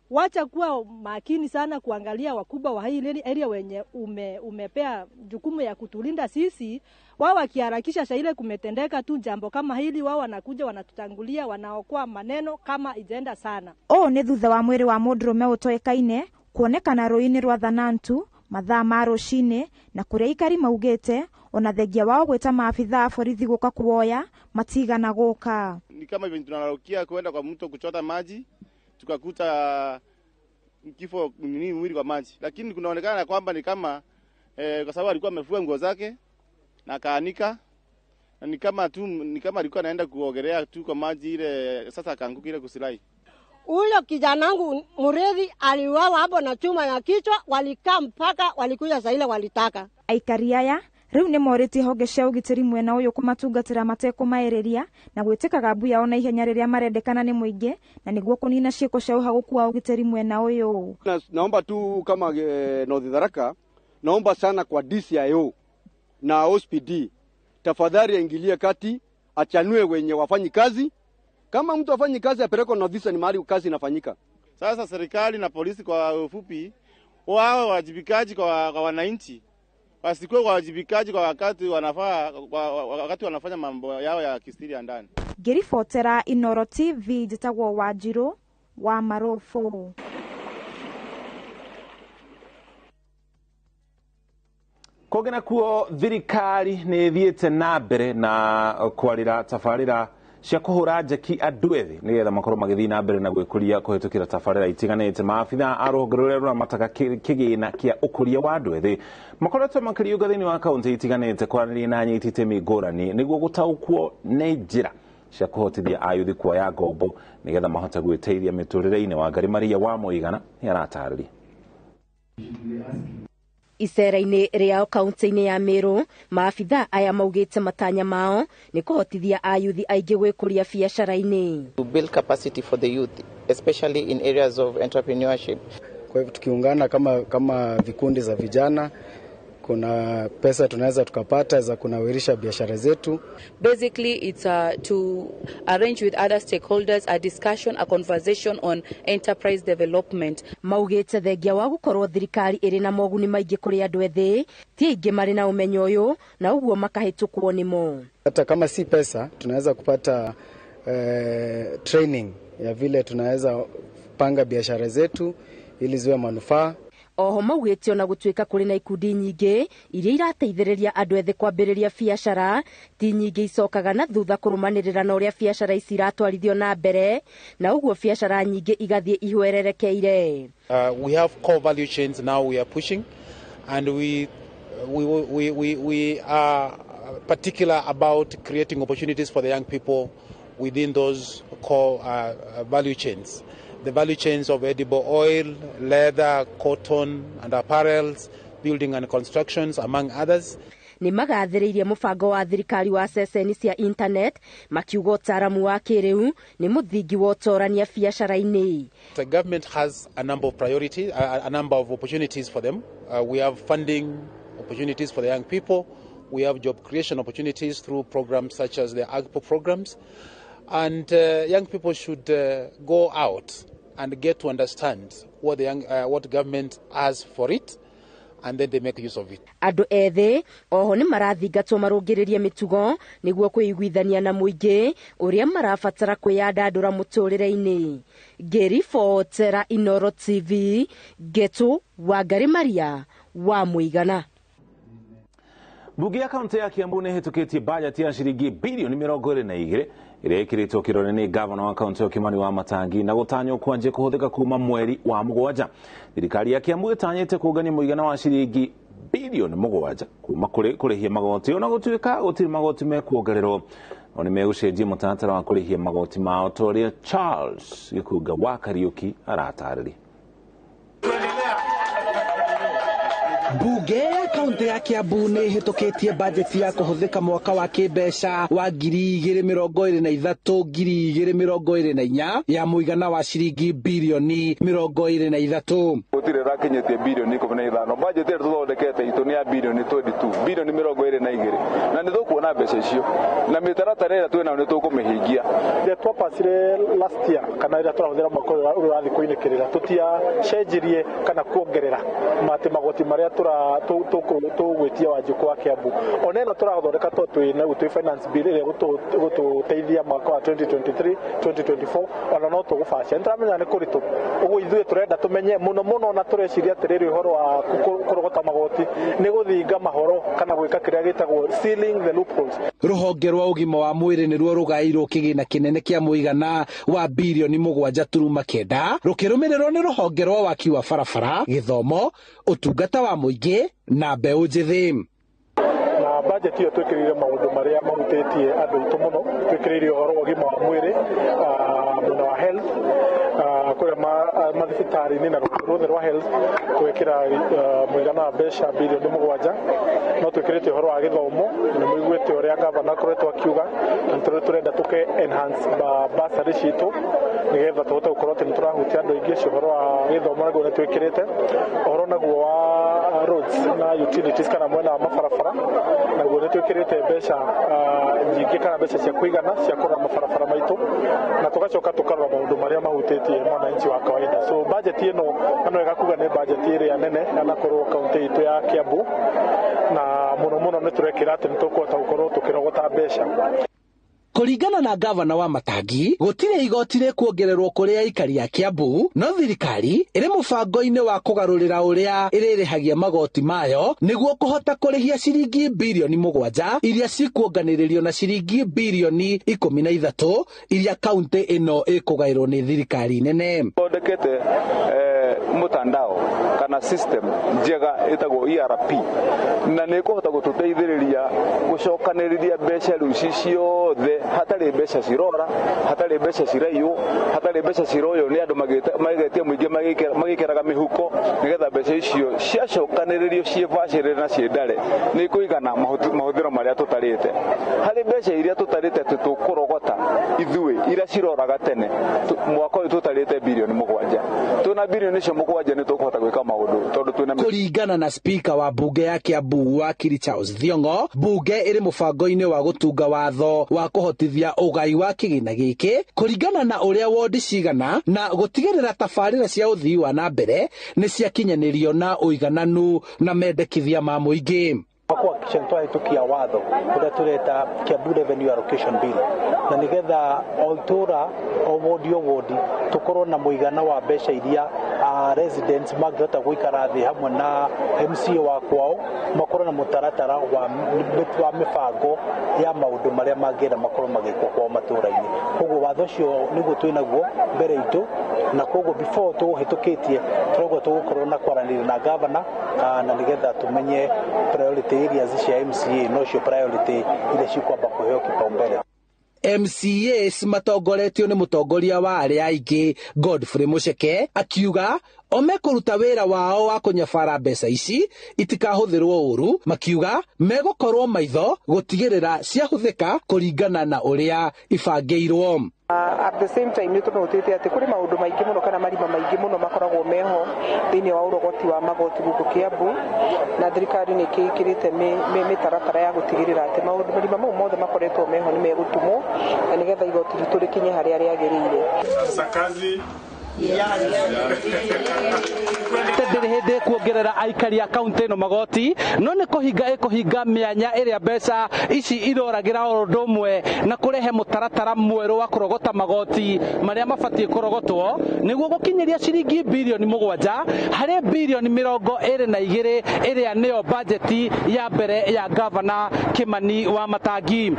Wacha kuwa makini sana kuangalia wakubwa wa hii area wenye umepea jukumu ya kutulinda sisi. Wao wakiharakisha shaile kumetendeka tu jambo kama hili, wao wanakuja wanatutangulia, wanaokoa maneno kama ijaenda sana. Ni thutha wa mwiri wa mudurume utoekaine kuonekana roi-ini rwa Thananto mathaa ma rucini, na kuria aikari maugite ona thengia wao gwita maafitha a borithi guka kuoya matigana guka. Ni kama hivi tunararukia kwenda kwa mto kuchota maji, tukakuta kifo mwili kwa maji, lakini kunaonekana kwamba ni kama kwa sababu alikuwa amefua nguo zake na kaanika, na ni kama alikuwa anaenda kuogelea tu kwa maji ile, sasa akaanguka ile kusilai. Ule kijanangu Murethi aliuawa hapo na chuma ya kichwa, walikaa mpaka walikuja saa ile walitaka. Aikari aya riu ni moriti honge cia ugitiri mwena uyu kumatungatira mateko maereria na gwitikaga mbu yao na ihenya riria marendekana ni muingi, na niguo kunina ciiko cia uhaguku wa ugitiri mwena uyu. Naomba tu kama North Tharaka, naomba sana kwa DCIO na OSPD, tafadhali aingilie kati, achanue wenye wafanyi kazi. Kama mtu afanyi kazi apeleko North ni mahali kazi inafanyika. Sasa serikali na polisi kwa ufupi wao wajibikaji kwa wananchi, wasikuwe wajibikaji kwa wakati wanafanya mambo yao ya kistiri ndani. Ngiribotera INooro TV, njitagwo Wanjiru wa Marofu. Kogena kuo thirikari ni thiete na mbere na kwarira tafarira cia kuhura njeki andu ethi nigetha makorwo magithii na mbere na gwikuria kuhitukira tafarira itiganite. Maafitha a ruhonge ruria ruramataka kigina kia ukuria wa andu ethi makoretwo makiriuga thiini wa kaunti itiganite kwaraniria na anyiti itemi ngurani niguo gutaukwo ni njira cia kuhotithia ayuthi kuoya ngombo nigetha mahote gwiteithia miturire-ini. wa Ngari Maria wa Muigana ni aratarĩria. Icera-ini ria kaunti-ini ya Meru, maafitha aya maugite matanya mao ni kuhotithia ayuthi aingi gwikuria biacara-ini. To build capacity for the youth, especially in areas of entrepreneurship. Kwa hivyo tukiungana kama vikundi za vijana kuna pesa tunaweza tukapata za kunawirisha biashara zetu. Basically it's to arrange with other stakeholders a discussion, a conversation on enterprise development. Maugite thengia wa gukorwo thirikari iri na moguni maingi kuri andu ethi ti aingi mari na umenyo uyu na uguo makahitukwo nimo. Hata kama si pesa tunaweza kupata training ya vile tunaweza panga biashara zetu ili ziwe manufaa. Oho maugite ona gutuika kuri na ikundi nyingi iria irateithĩrĩria andu ethi kwambĩrĩria biashara ti nyingi icokaga na thutha kurumanĩrĩra na uria biashara ici iratwarithio na mbere na uguo biashara nyingi igathie ihwererekeire. We have core value chains now we are pushing, and we are particular about creating opportunities for the young people within those core value chains. The value chains of edible oil, leather, cotton and apparels, building and constructions, among others. Ni magathĩrĩirie mũbango wa thirikari wa ceceni cia internet makiuga ũtaaramu wa kĩrĩu ni mũthingi wa ũtorania biacara-inĩ. The government has a number of priorities, a number of opportunities for them. We have funding opportunities for the young people. We have job creation opportunities through programs such as the AGPO programs. And young people should go out and get to understand what government has for it, and then they make use of it. Andu ethi oho ni marathingatwo marũngĩrĩrie mĩtugo nĩguo kwĩiguithania na mũingĩ ũrĩa marabatara kwĩyandandũra mũtũrĩre-inĩ. Ngĩribotera INooro TV, Getu Wangari Maria wa Mũigana. Bunge ya kaunti ya Kiambu nĩ ĩhĩtũkĩtie bajeti ya ciringi bilioni 22 ĩrĩa ĩkĩrĩtwo kĩrore nĩ gavana wa kaunti ya Kimani wa Matangi na gũtanywo kwanjia kũhũthĩka kuma mweri wa Mũgwanja. Thirikari ya Kiambu ĩtanyĩte kũngania mũigana wa ciringi bilioni 7 kuma kũrĩhia magoti ona gũtuĩka gũtirĩ magoti mekuongererwo no nĩ megũcenjia mũtaratara wa kũrĩhia magoti mao ta ũrĩa Charles Gĩkunga wa Kariuki aratarĩria. Bunge ya kaunti ya Kiambu nĩ ĩhĩtũkĩtie bajeti ya kũhũthĩka mwaka wa kĩmbeca wa 2023-2024 ya mũigana wa ciringi bilioni 23. Gũtirĩ rakinyĩtie bilioni 15. Bajeti ĩrĩa tũthondekete itũ nĩ ya bilioni 22, bilioni 22 na nĩ tũkuona mbeca icio na mĩtaratara ĩrĩa twĩnayo nĩ tũkũmĩhingia. Rĩrĩa twapacire last year kana rĩrĩa tũrahũthĩra mwaka ũyũ ũrathiĩ kũinĩkĩrĩra tũtiacenjirie kana kuongerera magoti marĩa tũgwĩtia Wanjikũ wa Kiambu. Ona ĩno tũrathondeka twĩ finance bill ĩrĩa gũtũteithia mwaka wa 2023 2024 ona no tũgũbacia. Nĩtũramenya nĩ kũritũ ũguo ithuĩ tũrenda tũmenye mũno ona tũreciria atĩrĩrĩ ũhoro wa kũrogota magoti nĩ gũthinga mahoro kana gwĩka kĩrĩa gĩtagwo sealing the loopholes. Rũhonge rwa ũgima wa mwĩrĩ nĩruo rũgaĩirwo kĩgĩna kĩnene kĩa mũigana wa bilioni 7.9 rũkĩrũmĩrĩrwo nĩ rũhonge rwa waki wa barabara, gĩthomo, ũtungata wa mũingĩ na mbeũ njĩthĩ. Na bajeti ĩyo twĩkĩrĩire maũndũ marĩa mahutĩtie andũ aitũ mũno, twĩkĩrĩire ũhoro wa ũgima wa mwĩrĩ, mwena wa health, kũrĩa mathibitarĩ-inĩ na rũhonge rwa health twĩkĩra mũigana wa mbeca bilioni 7. No twĩkĩrĩte ũhoro wa gĩthomo, nĩ mũiguĩte ũrĩa gavana akoretwo akiuga na tũrenda enhance bursary citũ nĩgetha tũhote gũkorwo atĩ nĩ tũrahutia andũ aingĩ. Ũhoro wa gĩthomo naguo nĩ twĩkĩrĩte, ũhoro naguo wa roads na utilities kana mwena wa mabarabara naguo nĩ twĩkĩrĩte mbeca nyingĩ kana mbeca cia kũigana cia kũrora mabarabara maitũ na tũgacoka tũkarora maũndũ marĩa mahutĩtie mwananchi wa kawaida. So bajeti ĩno no wega kuga nĩ bajeti ĩrĩa nene anakorwo kaunti itũ ya Kiambu na mũno nĩ tũrekĩra atĩ nĩ tũkũhota gũkorwo tũkĩrogota mbeca. Kũringana na gavana wa Matangi, gũtirĩ igoti rĩkuongererwo kũrĩ aikari a Kiambu, no thirikari ĩrĩ mũbango-inĩ wa kũgarũrĩra ũrĩa ĩrĩrĩhagia magoti mayo nĩguo kũhota kũrĩhia ciringi bilioni 7 iria cikuonganĩrĩrio na ciringi bilioni 13 iria kaunti ĩno ĩkũgaĩrwo nĩ thirikari nene. Thondekete mutandao kana system njega ĩtagwo ERP na nĩ kũhota gũtũteithĩrĩria gũcokanĩrĩria mbeca rĩu ciothe hatarĩ mbeca cirora, hatarĩ mbeca ciraiywo, hatarĩ mbeca ciroywo nĩ andũ magetia mũingĩ magĩkĩraga mĩhuko nĩgetha mbeca icio ciacokanĩrĩrio ciĩbacĩrĩre na ciendare nĩ kũigana mahũthĩro marĩa tũtarĩte. Harĩ mbeca iria tũtarĩte tũkũrogota ithuĩ iria ciroraga tene mwaka no tutarite bilioni mugwanja tuna bilioni cio mugwanja ni tukuhota gwika maundu tondu twina kuringana na spika wa bunge ya Kiambu wakiri Charles Thiongo, bunge iri mubango-ini wa gutunga watho wa kuhotithia ugai wa kigina giki kuringana na uria wodi cigana na gutigirira tabarira cia uthii wa na mbere ni ciakinyanirio na uigananu na mendekithia ma muingi. Kwa kisha hitukia watho kuda tuleta Kiambu Revenue Allocation Bill na nigetha oitura wodi tukorwo na muigana wa mbeca iria residents magihota guikara thi hamwe na MCA wa kwao makorwo na mutaratara wa mibango ya maundu maria mangĩenda makorwo magĩkwo kwao matũra-inĩ. Koguo watho ũcio nĩguo twĩnaguo mbere itũ na koguo before tũhĩtũkĩtie tũrauga tũgũkorwo na kwaranĩria na governor na nigetha tumenye priority areas cia MCA no cio priority ile cikwamba kuheo kipaumbele. MCAs matongoretio ni mutongoria wa aria aingi Godfrey Muceke akiuga omekuruta wira wao wa kunyabara mbeca ici itikahuthirwo uru, makiuga megukorwo maitho gutigirira ciahuthika kuringana na uria ibangeirwo. At the same time nitunotitie ati kuri maundu maingi muno kana marima maingi muno makoragwo meho thiini wa urogoti wa magoti guku Kiambu na thirikari ni kikirite mitaratara ya gutigirira ati maundu marima mau mothe makoretwo meho ni megutumwo na nigetha igoti ritu rikinye haria riagirire. Sakazi ndiri hindi kuongerera aikari a kaunti no magoti no ni kuhinga mianya iria mbeca ici iroragira undu umwe na kurehe mutaratara mweru wa kurogota magoti maria mabatie kurogotwo niguo gukinyiria ciringi bilioni 7 hari bilioni 22 iria niyo budget ya mbere ya governor Kimani wa Matangi.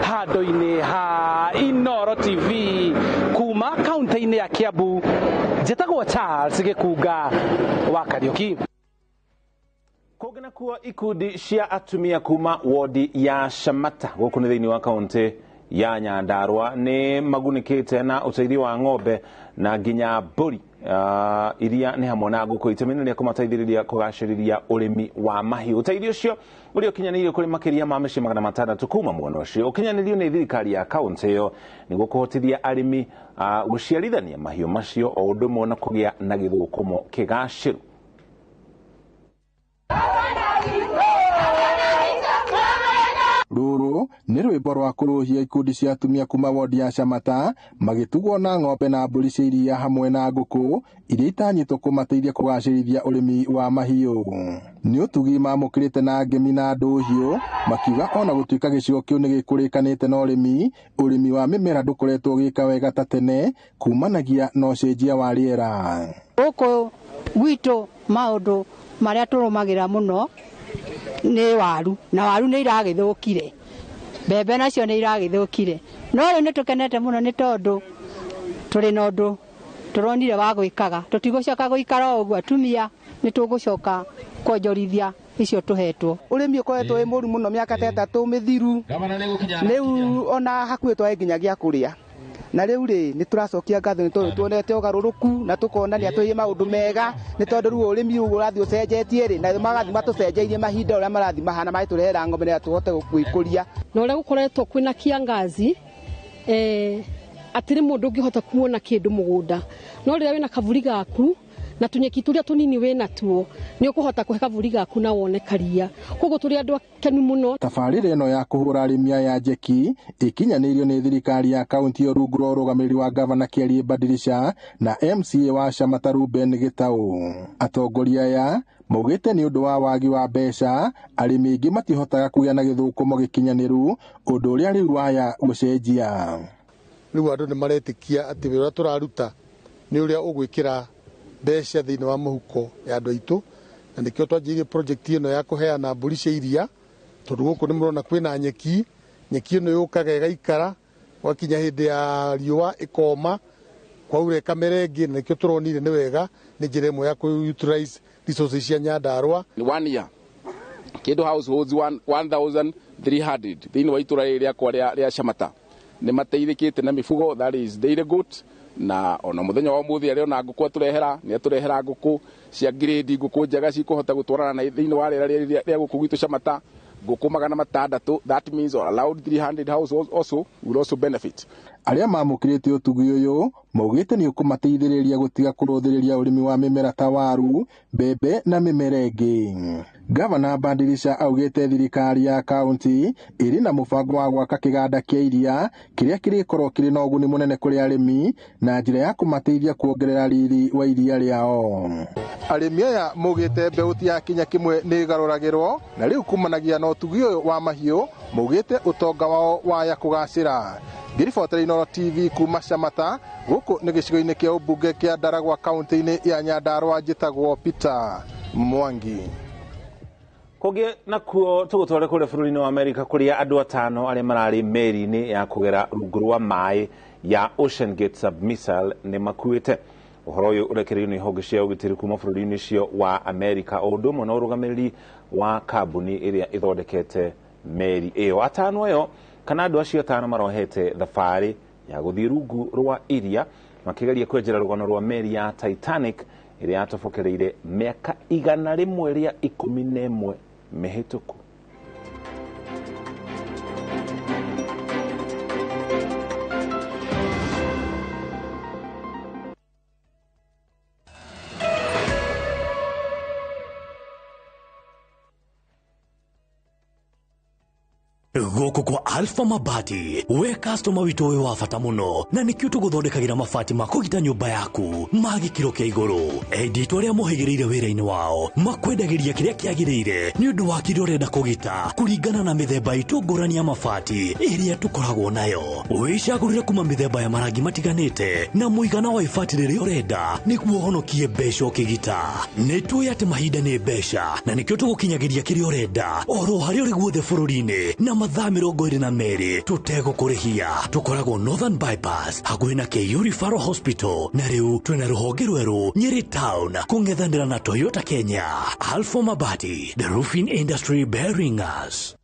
Handu-ini ha INooro TV kuma kaunti-ini ya Kiambu, njĩtagwo Charles Gĩkunga wa Kariuki. Kũgena kuwa ikundi cia atumia kuma wodi ya Shamata gũkũ nĩ thĩinĩ wa kaunti ya Nyandarua nĩ magunĩkĩte na ũteithio wa ng'ombe na nginya mbũri iria nĩ hamwe na ngũkũ itemi rĩa kũmateithĩrĩria kũgacĩrĩria ũrĩmi wa mahiũ. Ũteithio ũcio ũrĩa ũkinyanĩirio kũrĩ makĩria ma mĩciĩ 600 kuma mwena ũcio ũkinyanĩirio nĩ thirikari ya kaunti ĩyo nĩguo kũhotithia arĩmi gũciarithania mahiũ macio o ũndũ ũmwe na kũgĩa na gĩthũkũmo kĩgacĩru. Rũrũ nĩ rwĩmbo rwa kũrũhia ikundi cia atumia kuma wodi ya Shamata magĩtugwo na ng'ombe na mbũri cia iria hamwe na ngũkũ iria itanyĩtwo kũmateithia kũgacĩrithia ũrĩmi wa mahiũ. Nĩ ũtugi mamũkĩrĩte na ngemi na ndũhiũ makiuga ona gũtuĩka gĩcigo kĩu nĩ gĩkũrĩkanĩte na ũrĩmi wa mĩmera ndũkoretwo gĩka wega ta tene kumanagia na ũcenjia wa rĩera. Gũkũ gwitũ maũndũ marĩa tũrũmagĩra mũno nĩ waru na waru nĩ iragĩthũkire, mbembe nacio nĩ iragĩthũkire, no rĩu nĩ tũkenete mũno nĩ tondũ tũrĩ na ũndũ tũronire wa gwĩkaga, tũtigũcoka gũikara ũguo atumia nĩ tũgũcoka kwonjorithia icio tũhetwo. Ũrĩmi ũkoretwo wĩ mũru mũno mĩaka ta 3 mĩthiru, rĩu ona hakuhĩ twae nginya gĩa kũrĩa na rĩu nĩ tũracokia ngatho nĩ tondũ tuonete ũgarũrũku na tũkonania twĩye maũndũ mega nĩ tondũ rĩu ũrĩmi ũguo ũrathiĩ ũcenjetie na magathĩ matũcenjeirie mahinda ũrĩa marathiĩ mahana magĩtũrehera ng'ombe nĩgetha tũhote gwĩkũria. Na ũrĩa gũkoretwo kwĩna kiangazi atĩ mũndũ ũngĩhota kuona kĩndũ mũgũnda, no rĩrĩa wĩna kaburi gaku na tunyeki tũrĩa tũnini wĩna tuo nĩ ũkũhota kũhe kaburi gaku na wone karia, koguo tũrĩ andũ akenu mũno. Tabarĩra ĩno ya kũhũra arĩmi aya njeki ĩkinyanĩirio nĩ thirikari ya kaunti ĩyo rungu rwa ũrũgamĩrĩri wa gavana Kĩarĩ Badirisha na MCA wa Shamata Ruben Gĩtaũ. Atongoria aya maugĩte nĩ ũndũ wa wagi wa mbeca arĩmi aingĩ matihotaga kũgĩa na gĩthũkũmo gĩkinyanĩru, ũndũ ũrĩa rĩu waya gũcenjia. Rĩu andũ nĩ maretĩkia atĩ wĩra tũraruta nĩ ũrĩa ũgwĩkĩra mbeca thĩinĩ wa mũhuko ya andũ aitũ, na nĩkĩo twanjĩrĩirie project ĩno ya kũheana mbũri cia iria, tondũ gũkũ nĩ mũrona kwĩna nyeki ĩno yũkaga ĩgaikara gwakinya hĩndĩ ya riũa ĩkoma kwaura ĩkamera ĩngĩ, na nĩkĩo tũronire nĩ wega nĩ njĩra ĩmwe ya kũ-utilize resources cia Nyandarua. One year kĩndũ households 1300 thĩinĩ wa itũra rĩrĩ rĩakwa rĩa Shamata nĩ mateithĩkĩte na mifugo, that is dairy goat, na ona muthenya wa muthi ari ona ngũkũ atũrehera ngũkũ cia grade, ngũkũ njega cikuhota gũtwarana na thĩinĩ wa rĩera rĩa gũkũ gwitũ Shamata, ngũkũ 600, that means or allowed 300 households also will also benefit. Arĩa mamũkĩrĩte ũtugi ũyũ maugĩte nĩ ũkũmateithĩrĩria gũtiga kũrũthĩrĩria ũrĩmi wa mĩmera ta waru, mbembe na mĩmera ĩngĩ. Gavana Bandirisha augĩte thirikari ya kaunti ĩrĩ na mũbango wa gwaka kĩganda kĩa iria kĩrĩa kĩrĩkorwo kĩrĩ na ũguni mũnene kũrĩ arĩmi na njĩra ya kũmateithia kuongerera riri wa iria rĩao. Arĩmi aya maugĩte mbeũ ti yakinya kĩmwe nĩ ĩgarũragĩrwo na rĩu kumanagia na ũtugi ũyũ wa mahiũ maugĩte ũtonga wao waya kũgacĩra. Ngiribotera INooro TV kuma Shamata, gũkũ nĩ gĩcigo-inĩ kĩa ũmbunge kĩa Ndaragwa kaunti-inĩ ya Nyandarua, njĩtagwo Peter Mwangi. Kũngĩ nakuo tũgũtware kũrĩa bũrũri-inĩ wa Amerika kũrĩa andũ 5 arĩa mararĩ meri-inĩ ya kũgera rungu rwa maĩ ya Ocean Gate Submissile nĩ makuĩte. Ũhoro ũyũ ũrekereirio nĩ honge cia ũgitĩri kuma bũrũri-inĩ ũcio wa Amerika o ũndũ ũmwe na ũrũgamĩrĩri wa kambuni ĩrĩa ĩthondekete meri ĩyo. 5 ĩyo kana andũ acio 5 marohete thabarĩ ya gũthiĩ rungu rwa iria makĩgeria kwenjera rũgano rwa meri ya Titanic ĩrĩa yatobokereire mĩaka 111 mĩhĩtũku. Goko kwa Alpha Mabati, we customer witũ wĩ wa bata mũno na nĩkĩo tũgũthondekagĩra mabati ma kũgita nyũmba yaku ma gĩkĩro kĩa igũrũ. Enditũ arĩa mohĩgĩrĩire wĩra-inĩ wao makwendagĩria kĩrĩa kĩagĩrĩire nĩ ũndũ wa kĩrĩa ũrenda kũgita kũringana na mĩthemba itũ ngũrani ya mabati ĩrĩa tũkoragwo nayo. Wĩcagũrĩre kuma mĩthemba ya marangi matiganĩte na mũigana wa ibati rĩrĩa ũrenda nĩguo ũhonokie mbeca ũkĩgita. Nĩtũĩ atĩ mahinda nĩ mbeca na nĩkĩo tũgũkinyagĩria kĩrĩa ũrenda oro harĩa ũrĩ guothe bũrũri-inĩ na mathaa 22 tũtegũkũrĩhia. Tũkoragwo Northern Bypass hakuhĩ na KU Referral Hospital na rĩu twĩna rũhonge rwerũ Nyeri Town kũng'ethanĩra na Toyota Kenya. Alpha Mabati, the roofing industry bearing us.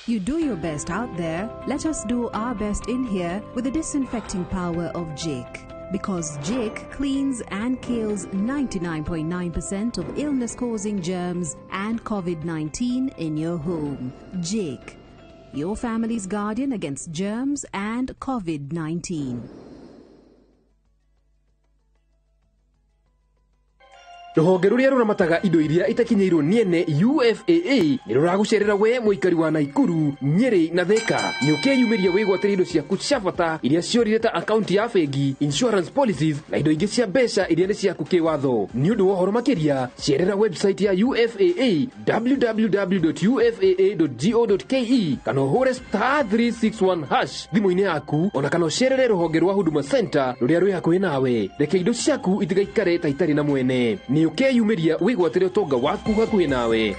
You do your best out there, let us do our best in here with the disinfecting power of Jake. Because Jake cleans and kills 99.9% of illness-causing germs and COVID-19 in your home. Jake, your family's guardian against germs and COVID-19. Rũhonge rũrĩa rũramataga indo iria itakinyĩirwo niene UFAA nĩ rũragucerera we mũikari wa Naikuru, Nyeri na Thika. Nĩũkeyumĩria wĩgwatĩre indo ciaku cia bata iria ciorire ta akaunti ya bengi, insurance policies na indo ingĩ cia mbeca iria nĩ ciaku kĩwatho. Nĩ ũndũ wa ũhoro makĩria cerera website ya UFAA www.ufaa.go.ke kana ũhũre *361# thimũ-inĩ yaku, ona kana ũcerere rũhonge rwa Huduma Center rũrĩa rwĩ hakuhĩ nawe. Reke indo ciaku itigaikare ta itarĩ na mwene. Nĩũkeyumĩria wĩgwatĩre ũtonga waku hakuhĩ nawe.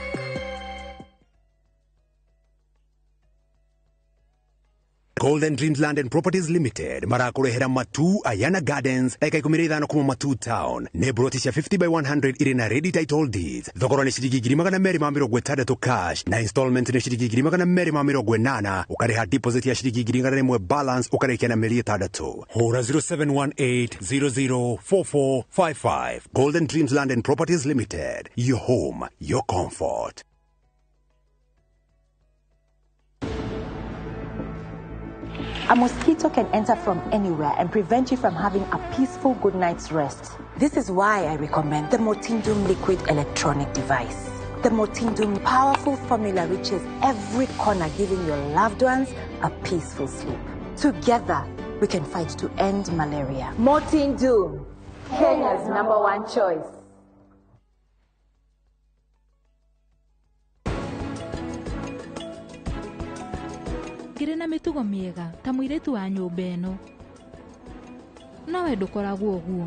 Golden Dreams Land and Properties Limited marakurehera Matu Ayana Gardens eka 15 kuma Matu Town ne broti cia 50 by 100 iri na ready title deeds. Thogora ni ciringi 260 cash na installment ni ciringi 280 ukariha deposit ya ciringi 100 balance ukarĩkia na mĩeri 6. Hora 0718004455. Golden Dreams Land and Properties Limited, your home, your comfort. A mosquito can enter from anywhere and prevent you from having a peaceful good night's rest. This is why I recommend the Motindum liquid electronic device. The Motindum powerful formula reaches every corner, giving your loved ones a peaceful sleep. Together, we can fight to end malaria. Motindum, Kenya's #1 choice. Ngĩrĩ na mĩtugo mĩega ta mũirĩtu wa nyũmba ĩno, nawe ndũkoragwo ũguo,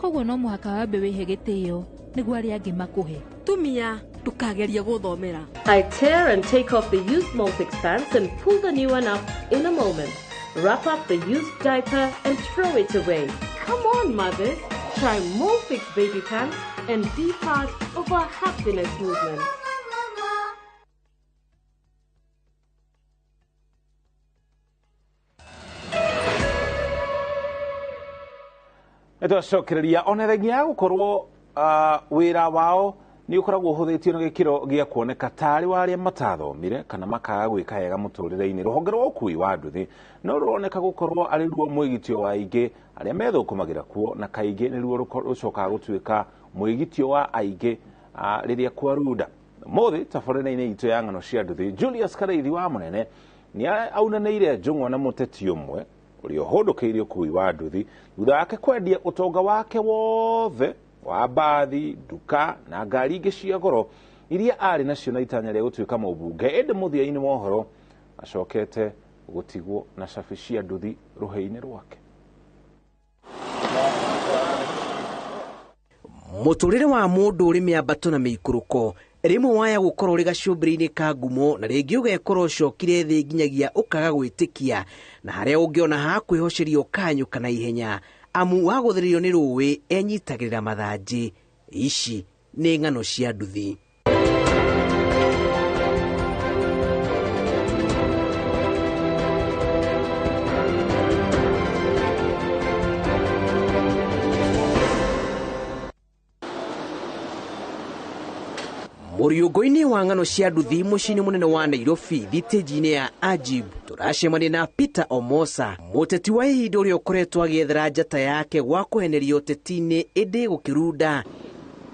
koguo no mũhaka wambe wĩhe gĩtĩo nĩguo arĩa angĩ makũhe. Tumia ndũkagerie gũthomera. I tear and take off the used multi pants and pull the new one up in a moment. Wrap up the used diaper and throw it away. Come on, mothers, try Molfix baby pants and be part of our happiness movement. Nĩtwacokereria ona thengia ya gũkorwo wira wao ni ukoragwo uhuthitio na gikiro gia kuoneka tari waria matathomire kana makaga gwika hega muturire-ini. Ruhonge rwa ukui wa nduthi no ruroneka gukorwo ari ruo mwigitio wa aingi aria methukumagira kuo, na kaingi ni ruo rucokaga gutuika mwigitio wa aingi riria kwarunda. Mothi tabarĩra-inĩ itu ya ng'ano cia nduthi, Julius Karaithi wa Munene ni aunanĩire njũng'wa na mũteti ũmwe ũrĩa ũhũndũkĩire ũkui wa nduthi thutha wake kwendia ũtonga wake wothe wa mbathi, nduka na ngari ingĩ cia goro iria arĩ nacio na itanya rĩa gũtuĩka mũmbunge. Ĩndĩ mũthia-inĩ wa ũhoro acokete gũtigwo na cabi cia nduthi rũhĩ-inĩ rwake. Mũtũrĩre wa mũndũ ũrĩ mĩambato na mĩikũrũko rimwe waya gukorwo ri gacumbĩrĩ-inĩ ka ngumo na rĩngĩ ũgekorwo ũcokire thĩ nginyagia ũkaga gwĩtĩkia, na harĩa ũngĩona ha kwĩhoceria ũkanyũka na ihenya amu wa gũthererio nĩ rũĩ enyitagĩrĩra mathanjĩ. Ici nĩ ng'ano cia nduthi. Mũriũngũ-inĩ wa ng'ano cia nduthi mũciĩ-inĩ mũnene wa Nairobi thitĩnji-inĩ ya Ajib tũracemania na Peter Omosa, mũteti wa ihinda ũrĩa ũkoretwo agĩethera njata yake gwa kũheneria ũteti-inĩ ĩndĩ gũkĩrunda.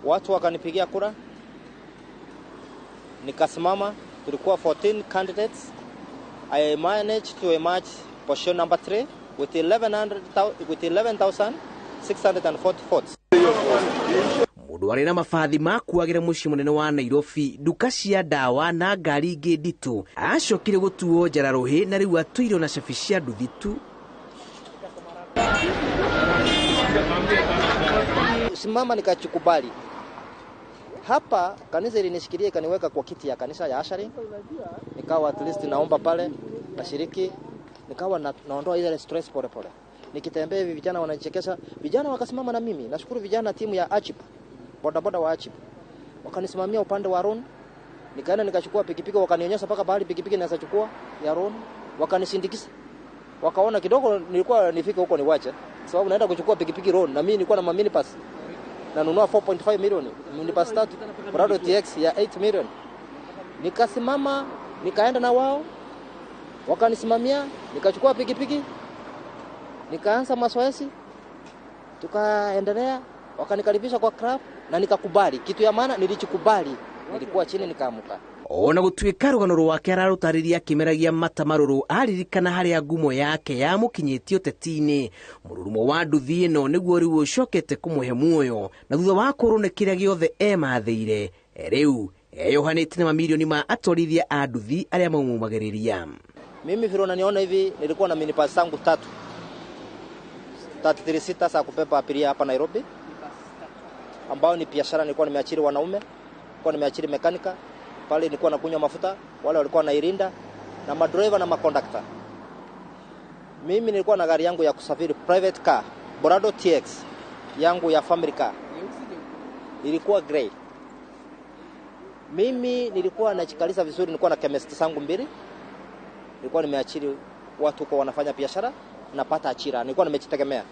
Watu wakanipigia kura, nikasimama, tulikuwa 14 candidates. I managed to emerge position number 3 with 11,640 votes. Mũndũ arĩ na mabathi makuagĩra mũciĩ mũnene wa Nairobi, nduka cia ndawa na ngari ingĩ nditũ acokire gũtuo njara rũhĩ na rĩu atuirwo na cabi cia nduthi tu. Simama nikachukubali. Hapa kanisa ilinishikilia ikaniweka kwa kiti ya kanisa ya ashari. Nikawa at least naomba pale, nashiriki, nikawa naondoa ile stress pole pole. Nikitembea hivi vijana wananichekesha, vijana wakasimama na mimi. Nashukuru vijana timu ya Ajib, bodaboda wa Ajib. Wakanisimamia upande wa Ron. Nikaenda nikachukua pikipiki, wakanionyesha paka bahali pikipiki naweza chukua ya Ron. Wakanisindikiza. Wakaona kidogo nilikuwa nifike huko niwache. Sababu naenda kuchukua pikipiki Ron na mimi nilikuwa na mini pass. Nanunua 4.5 milioni, mini pass tatu, Prado TX ya 8 milioni. Nikasimama, nikaenda na wao. Wakanisimamia, nikachukua pikipiki. Nikaanza mazoezi, tukaendelea, wakanikaribisha kwa club na nikakubali. Kitu ya maana nilichukubali, nilikuwa chini nikaamuka. Ona gũtuĩka rũgano rwake ararũtarĩria kĩmeragia mata marũrũ aririkana harĩa ngumo yake yamũkinyĩtie ũteti-inĩ. Mũrurumo wa nduthi ĩno nĩguo rĩu ũcokete kũmũhe muoyo na thutha wa kũrũne kĩrĩa gĩothe emathĩire rĩu eyohanĩte na mamilioni ma atwarithia a nduthi arĩa maumagĩrĩria. Mimi vile unaniona hivi nilikuwa na minipass zangu 36 za kubeba abiria hapa Nairobi, ambao ni biashara. Nilikuwa nimeachiri wanaume, nilikuwa nimeachiri mekanika, pale nilikuwa nakunywa mafuta, wale walikuwa nairinda na madriver na makondakta. Mimi nilikuwa na gari yangu ya kusafiri, private car, Prado TX yangu ya family car. Ilikuwa grey. Mimi nilikuwa nachikaliza vizuri, nilikuwa na chemist zangu 2. Nilikuwa nimeachiri watu kwa wanafanya biashara, napata achira, nilikuwa nimejitegemea.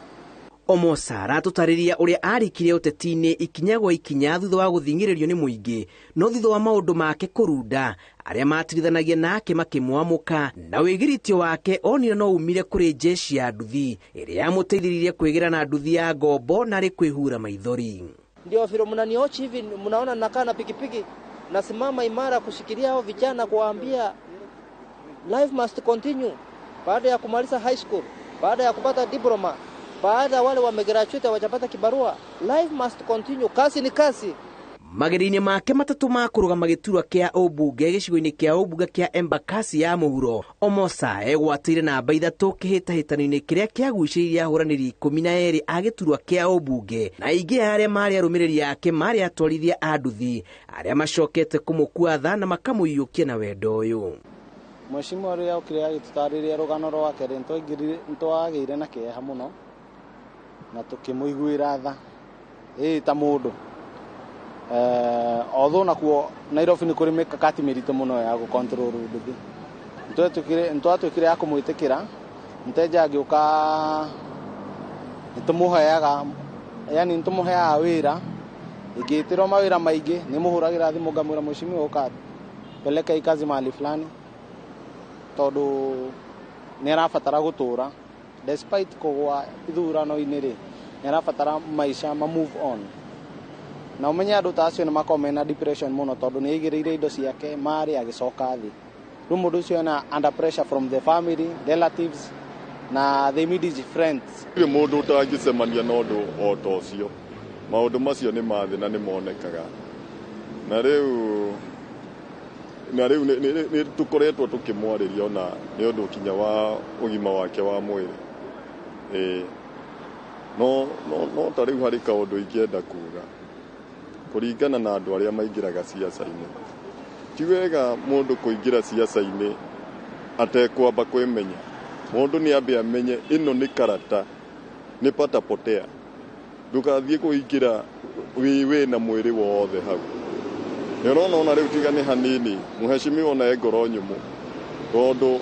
Omosa aratũtarĩria ũrĩa arikire ũteti-inĩ ikinya gwa ikinya thutha wa gũthingĩrĩrio nĩ mũingĩ, no thutha wa maũndũ make kũrunda arĩa matirithanagia nake makĩmwamũka, na wĩgiritio wake onire no umire kũrĩ jeshi ya nduthi ĩrĩa yamũteithĩrĩirie kwĩgĩra na nduthi ya ngombo na rĩ kwĩhura maithori. Ndio vile mnaniochi hivi, mnaona nakaa na pikipiki, nasimama imara kushikilia hao vijana kuwaambia life must continue. Baada ya kumaliza high school, baada ya kupata diploma, baada wale wamegraduate wajapata kibarua, life must continue. Kazi ni kazi. Mageri-inĩ make matatũ ma kũrũgama gĩturwa kĩa ũmbunge gĩcigo-inĩ kĩa ũmbunge kĩa Embakasi ya mũhuro, Omosa egwatĩire namba 3 kĩhĩtahĩtano-inĩ kĩrĩa kĩagucĩrĩirie ahũranĩri 12 a gĩturwa kĩa ũmbunge, na aingĩ arĩa marĩ arũmĩrĩri yake marĩ atwarithia a nduthi arĩa macokete kũmũkua tha na makamũiyũkia na wendo ũyũ. Mheshimiwa ũrĩa ũkire agĩtũtarĩria rũgano rwake nĩtwagĩire na kĩeha mũno na tũkĩmũiguĩra tha ta mũndũ. Although nakuo Nairobi nĩ kũrĩ mikakati mĩritũ mũno ya gũcontrol nduthi, nĩtwatuĩkire ya kũmwĩtĩkĩra, mteja agĩũka nĩtũmũheaga wĩra ingĩtĩrwo mawĩra maingĩ nĩ mũhũragĩra thimũ ngamwĩra mheshimiwa ũka peleka hii kazi mahali fulani tondũ nĩ arabatara gũtũra despite kũgwa ithurano-inĩ rĩ nĩ arabatara maica ma move on na ũmenye andũ ta acio nĩ makoragwo mena depression mũno tondũ nĩ aigĩrĩire indo ciake marĩ agĩcoka thĩ rĩu mũndũ ũcio ena under pressure from the family relatives na the immediate friends. Mũndũ ũtangĩcemania na ũndũ o ta ũcio maũndũ macio nĩ mathĩ na nĩ monekaga na rĩu nĩ tũkoretwo tũkĩmwarĩria ona nĩ ũndũ kinya wa ũgima wake wa mwĩrĩ no ta rĩu harĩ kaũndũ ingĩenda kuga kũringana na andũ arĩa maingĩraga siasa-inĩ ti wega mũndũ kũingĩra siasa-inĩ atekwamba kwĩmenya mũndũ nĩ ambe amenye ĩno nĩ karata nĩ patapotea ndũgathiĩ kũingĩra wĩna mwĩrĩ wothe hau nĩ ũrona ona rĩu tiga nĩ hanini mheshimiwa ona ngoro nyũmũ tondũ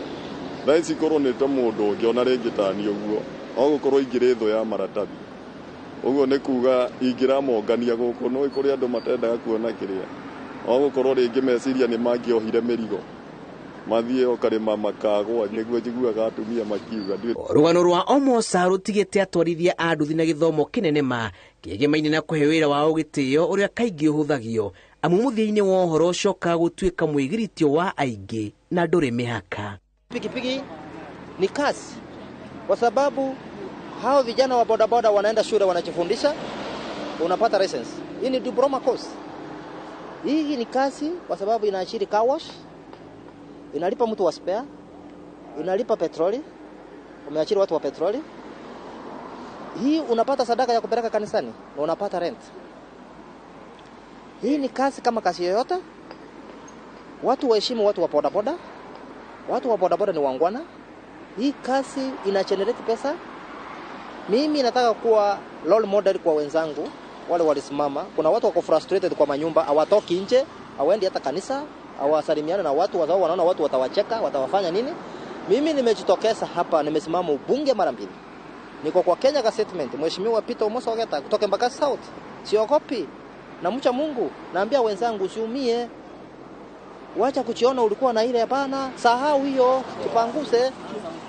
thaa ici korwo nĩ ta mũndũ ũngĩ ona rĩngĩ tani ũguo ogũkorwo ingĩrĩ thũ ya maratathi ũguo nĩ kuga ingĩramongania gũkũ no kũrĩ andũ matendaga kuona kĩrĩa ogũkorwo rĩngĩ meciria nĩ mangĩohire mĩrigo mathiĩ okarĩma makagwa nĩguo njiguaga atumia makiuga rũgano rwa Omosa rũtigĩte atwarithia a nduthi na gĩthomo kĩnene ma kĩgemaine na kũhe wĩra wao gĩtĩo ũrĩa kaingĩ ũhũthagio amu mũthia-inĩ wa ũhoro ũcokaga gũtuĩka mũigiritio wa aingĩ na ndũrĩ mĩhaka. Pikipiki ni kazi kwa sababu hao vijana wa bodaboda wanaenda shule wanajifundisha, unapata license. Hii ni diploma course. Hii ni kazi kwa sababu inaashiri car wash, inalipa mtu wa spare, inalipa petroli, umeachiri watu wa petroli. Hii unapata sadaka ya kupeleka kanisani na unapata rent. Hii ni kazi kama kazi yoyote. Watu waheshimu watu wa bodaboda. Watu wa bodaboda ni wangwana. Hii kazi ina generate pesa. Mimi nataka kuwa role model kwa wenzangu wale walisimama. Kuna watu wako frustrated kwa manyumba, hawatoki nje, hawaendi hata kanisa, hawasalimiana na watu wazao, wanaona watu watawacheka, watawafanya nini? Mimi nimejitokeza hapa, nimesimama ubunge mara mbili. Niko kwa Kenya ka statement, Mheshimiwa Peter Omosa Ogeta kutoka Embakasi South. Siogopi. Na mcha Mungu, naambia wenzangu usiumie. Wacha kuchiona ulikuwa na ile hapana, sahau hiyo, tupanguze.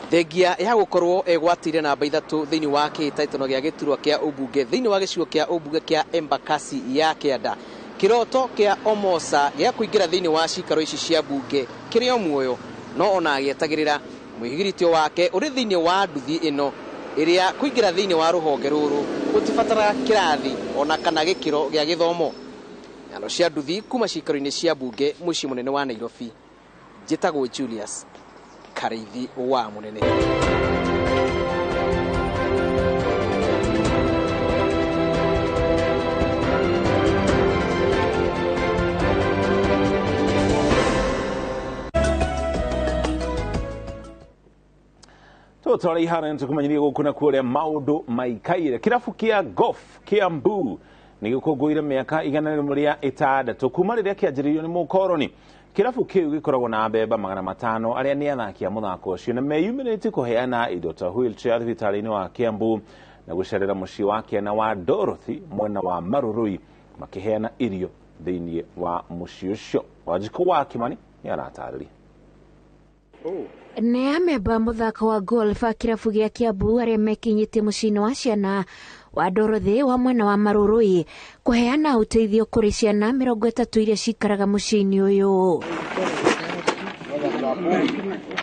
Thengia ya gũkorwo egwatire namba 3 thĩinĩ wa kĩhĩtahĩtano gĩa gĩturwa kĩa ũmbunge thĩinĩ wa gĩcigo kĩa ũmbunge kĩa Embakasi ya Kĩanda. Kĩroto kĩa Omosa gĩa kũingĩra thĩinĩ wa cikaro ici cia mbunge kĩrĩ o muoyo, no ona agĩetagĩrĩra mwĩgiritio wake ũrĩ thĩinĩ wa nduthi ĩno ĩrĩa kũingĩra thĩinĩ wa rũhonge rũrũ gũtibataraga kĩrathi ona kana gĩkĩro gĩa gĩthomo. Ng'ano cia nduthi kuma cikaro-inĩ cia mbunge mũciĩ mũnene wa Nairobi. Njĩtagwo Julius Karĩithi wa Mũnene. Tũtwara ihana nĩtũkũmenyeria gũkũ na kũrĩa maũndũ maikaire. Kĩrabu kĩa golf Kiambu nĩgĩkũngũĩire mĩaka 106 kuma rĩrĩa kĩanjĩrĩirio nĩ mũkoroni. Kĩrabu kĩu gĩkoragwo na mbemba 500 arĩa nĩ athaki a mũthako ũcio na meyumĩrĩtie kũheana indo ta wheelchair thibitarĩ-inĩ wa Kiambu na gũcerera mũciĩ wa Kiana wa Dorothy mwena wa Marurui makĩheana irio thĩinĩ wa mũciĩ ũcio. Wanjikũ wa Kimani nĩ aratarĩria. Nĩ amemba mũthako wa golf a kĩrabu gĩa Kiambu arĩa mekinyĩtie mũciĩ-inĩ wa ciana wa Dorothy wa mwena wa Marurui kũheana ũteithio kũrĩ ciana 30 iria cikaraga mũciĩ-inĩ ũyũ.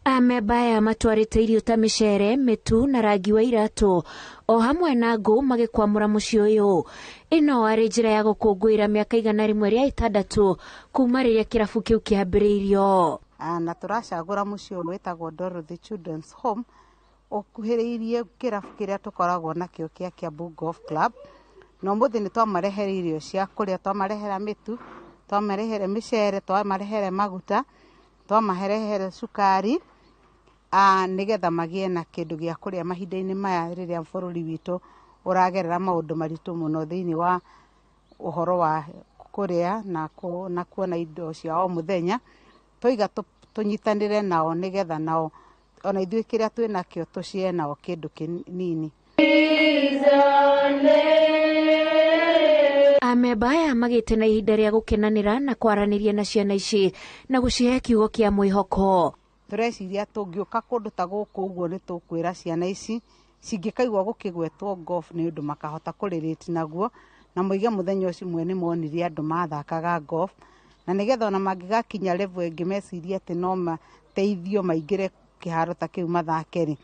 Amemba aya matwarĩte irio ta mĩcere, mĩtu na rangi wa iratũ o hamwe na ngũ magĩkwamũra mũciĩ ũyũ. Ĩno arĩ njĩra ya gũkũngũĩra mĩaka 106 kuma rĩrĩa kĩrabu kĩu kĩambĩrĩirio. Na tũracagũra mũciĩ ũyũ wĩtagwo Dorothy Children's Home ũkuhĩrĩirie kĩrabu kĩrĩa tũkoragwo nakĩo kĩa Kiambu Golf Club. Na ũmũthĩ nĩ twamarehere irio cia kũrĩa, twamarehera mĩtu, twamarehere mĩcere, twamarehere maguta, twamarehere cukari nĩgetha magĩe na kĩndũ gĩa kũrĩa mahinda-inĩ maya rĩrĩa bũrũri witũ ũragerera maũndũ maritũ mũno thĩinĩ wa ũhoro wa kũrĩa na kuona indo cia o mũthenya. Tũiga tũnyitanĩre nao nĩgetha nao ona ithuĩ kĩrĩa twĩnakĩo tũcie nao kĩndũ kĩnini. amemba aya magite na ihinda ria gukenanira na kwaraniria na ciana ici na gucihe kiugo kia mwihoko. Tureciria tungiuka kundu ta guku uguo ni tukwira ciana ici cingikaigwa gukigwetwo golf ni undu makahota kuririti naguo na muige muthenya ucio mwene monire andu mathakaga golf na nigetha ona mangigakinya level ingi meciria ati no mateithio maingire kiharo ta kiu mathakeri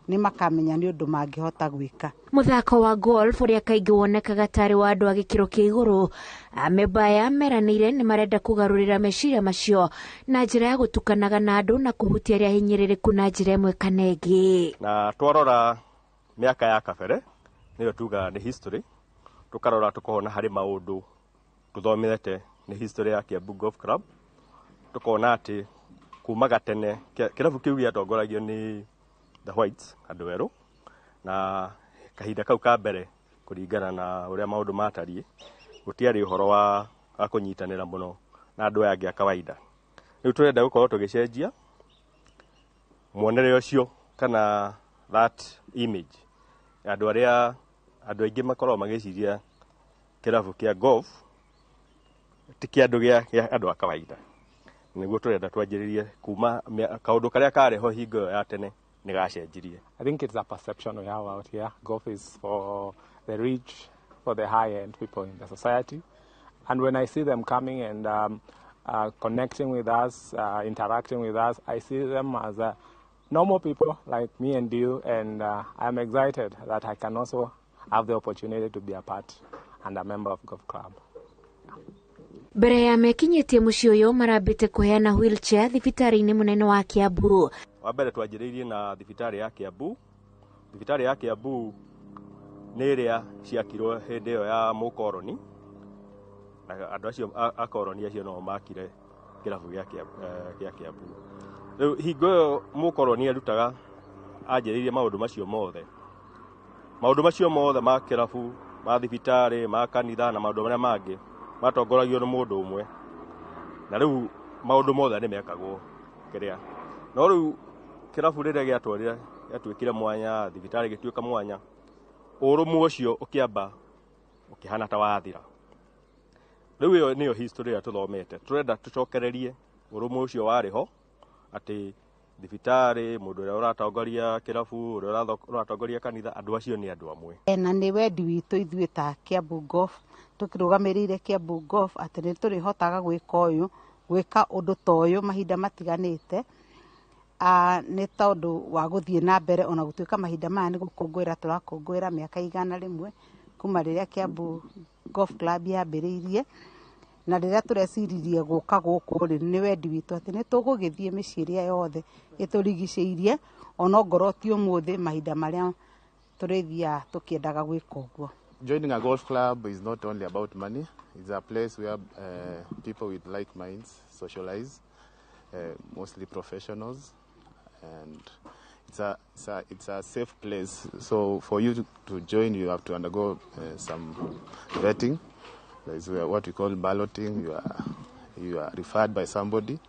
ni makamenya ni undu mangihota gwika. Muthako wa golf uria kaingi wonekaga tari wa andu a gikiro kia iguru, amemba aya meranire ni marenda kugarurira meciria macio na njira ya gutukanaga na andu na kuhutia ria hinyiririku na njira imwe kana ingi. Na twarora miaka ya kabere niyo tuga ni history, tukarora tukona hari maundu tuthomete ni history ya Kiambu Golf Club, tukona ati kumaga tene kirabu kiu giatongoragio ni the Whites andu eru, na kahinda kau ka mbere kuringana na uria maundu matarie gutiari uhoro wa kunyitanira muno na andu angi a kawaida. Riu turenda gukorwo tugicenjia muonere ucio kana that image andu aingi makorwo magiciria kirabu kia golf ti kiandu gia andu a kawaida. Niguo turenda twanjiririe kuma kaundu karia kareho hingo ya tene ni gacenjirie. I think it's a perception we have out here. Golf is for the rich, for the high-end people in the society. And when I see them coming and connecting with us, interacting with us, I see them as normal people like me and you, and I'm excited that I can also have the opportunity to be a part and a member of Golf Club. Mbere ya mekinyetie muciĩ ũyũ marambĩte kũheana wheelchair thibitari-inĩ mũnene wa Kiambu. Wa mbere twanjĩrĩirie na thibitari ya Kiambu. Thibitari ya Kiambu nĩ ĩrĩa ciakirwo hĩndĩ ĩyo ya mũkoroni, na andũ acio a koroni acio no makire kĩrabu gĩa Kiambu. Rĩu hingo ĩyo mũkoroni arutaga anjĩrĩirie maũndũ macio mothe ma kĩrabu, ma thibitari, ma kanitha na maũndũ marĩa mangĩ matongoragio nĩ mũndũ ũmwe, na rĩu maũndũ mothe nĩ mekagwo kĩrĩa. No rĩu kĩrabu rĩrĩa gĩatuĩkire mwanya, thibitari gĩtuĩka mwanya, ũrũmwe ũcio ũkĩamba ũkĩhana ta wathira. Rĩu ĩyo nĩyo history ĩrĩa tũthomete. Tũrenda tũcokererie ũrũmwe ũcio warĩ ho, atĩ thibitari, mũndũ ũrĩa ũratongoria kĩrabu, ũrĩa ũratongoria kanitha, andũ acio nĩ andũ amwe. Na nĩ wendi witũ ithuĩ ta Kiambu Golf tukirugamirire Kiambu Golf ati ni turihotaga gwika undu ta uyu mahinda matiganite, ni tondu wa guthie na mbere ona gutuika mahinda maya ni gukungwira turakungwira miaka 100 kuma riria Kiambu Golf Club yambiriirie, na riria tureciririe guka guku ni wendi witu ati ni tugugithie miciria yothe iturigiceirie ona ngoro ti umuthi mahinda maria turithia tukiendaga gwika uguo. Joining a golf club is not only about money. It's a place where people with like minds socialize, mostly professionals, and it's a safe place. So for you to join, you have to undergo some vetting. There's what we call balloting. You are referred by somebody,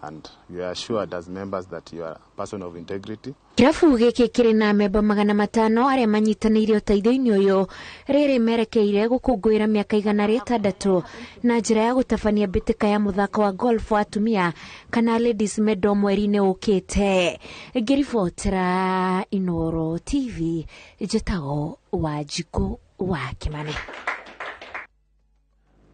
and you are assured as members that you are a person of integrity. Kirabu gĩkĩ kĩrĩ na memba 500 arĩa manyitanĩire ũteithio-inĩ ũyũ, rĩrĩ merekeire gũkũngũĩra mĩaka 106 na njĩra ya gũtabania mbĩtĩka ya mũthako wa golf wa atumia kana ladies medal mweri-inĩ ũkĩte. Ngĩribotera INooro TV, njĩtagwo Wanjikũ wa Kimani.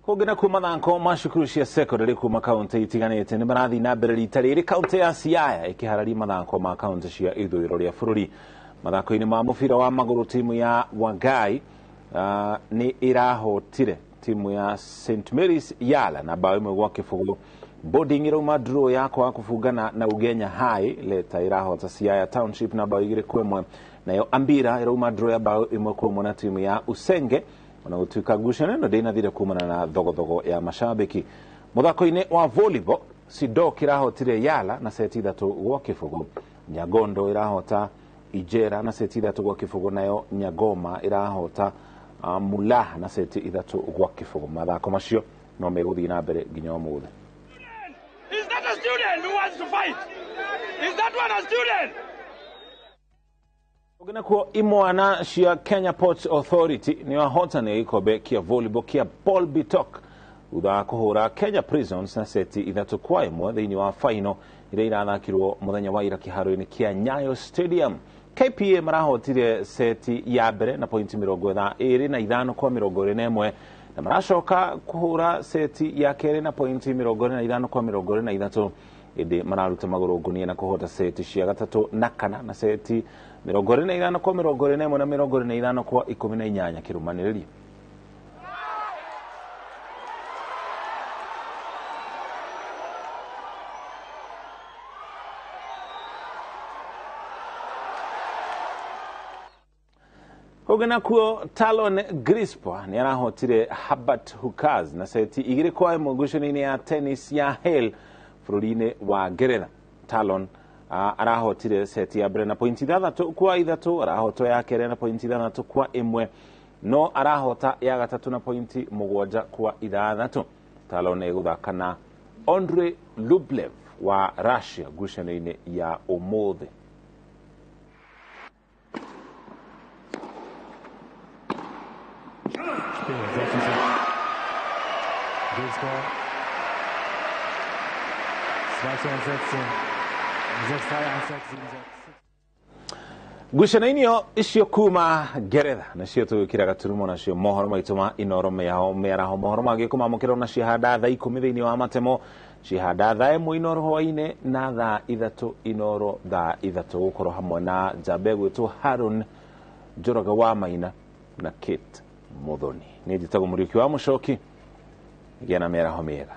Kũngĩna kuma mathako ma cukuru cia secondary kuma kaunti itiganĩte nĩ marathi na mbere rita rĩrĩ kaunti ya Siaya ĩkĩharĩria mathako ma kaunti cia ithũĩro rĩa bũrũri. Mathako-inĩ ma mũbira wa magũrũ timu ya Wangai nĩ ĩrahotire timu ya St Mary's Yala na bao 1-0. Boarding ĩrauma draw ya kwa kũbungana na Ugenya High, Leta ĩrahota Siaya Township na bao 2-1, nayo Ambira ĩrauma draw ya bao 1-1 na timu ya Usenge ona gutuika ngucanio no ndĩnathire kumana na thogothogo ya mashabiki. Muthako-inĩ wa volleyball Sido kirahotire Yala na seti 3-0. Nyagondo irahota Ijera na seti 3-0, nayo Nyagoma irahota Mulaha na seti 3-0. Mathako macio no meguthii na mbere nginya ũmũthĩ. Is that a student who wants to fight? Is that one a student? Ogena ko imwana cia Kenya Ports Authority ni wahotane ikobe kia volleyball kia Paul Bitok utha kuhura Kenya Prisons na seti ithatu kwa imwe thiini wa final ira irathakirwo muthenya wa ira kiharo-ini kia Nyayo Stadium. KPA marahotire seti ya mbere na pointi 25 kwa 21 na maracoka kuhura seti ya keri na pointi 25 kwa 23 indi mararuta maguru ngunia na kuhota seti cia gatatu na kana na seti 25 kwa 21 na 25 kwa 18 kirumaniririo. Ogena kuo Talon Grispa ni arahotire Habat Hukaz na seti 2 kwa 1 ngucanio-ini ya tennis ya Hale bururi-ini wa Ngeretha. Talon arahotire seti ya mbere na pointi 3 kwa 3, arahoto ya keri na pointi 3 kwa 1, no arahota ya gatatu na pointi 7 kwa 3. Talon eguthaka na Andrei Rublev wa Russia ngucanio-ini ya umuthi. Ngucanio icio kuma Ngeretha nacio tugikira gaturumo nacio mohoro maitu ma INooro meraho mohoro magikumamukirwo na cihanda thaa 10 thiini wa matemo, cihanda thaa 1 INooro hwaini na thaa 3 INooro thaa 3 gukorwo hamwe na njamba gwitwo Harun Njoroge wa Maina na Kate Muthoni. Ni njitagwo Muriuki wa Mucoki, gĩa na mĩaraho mĩega.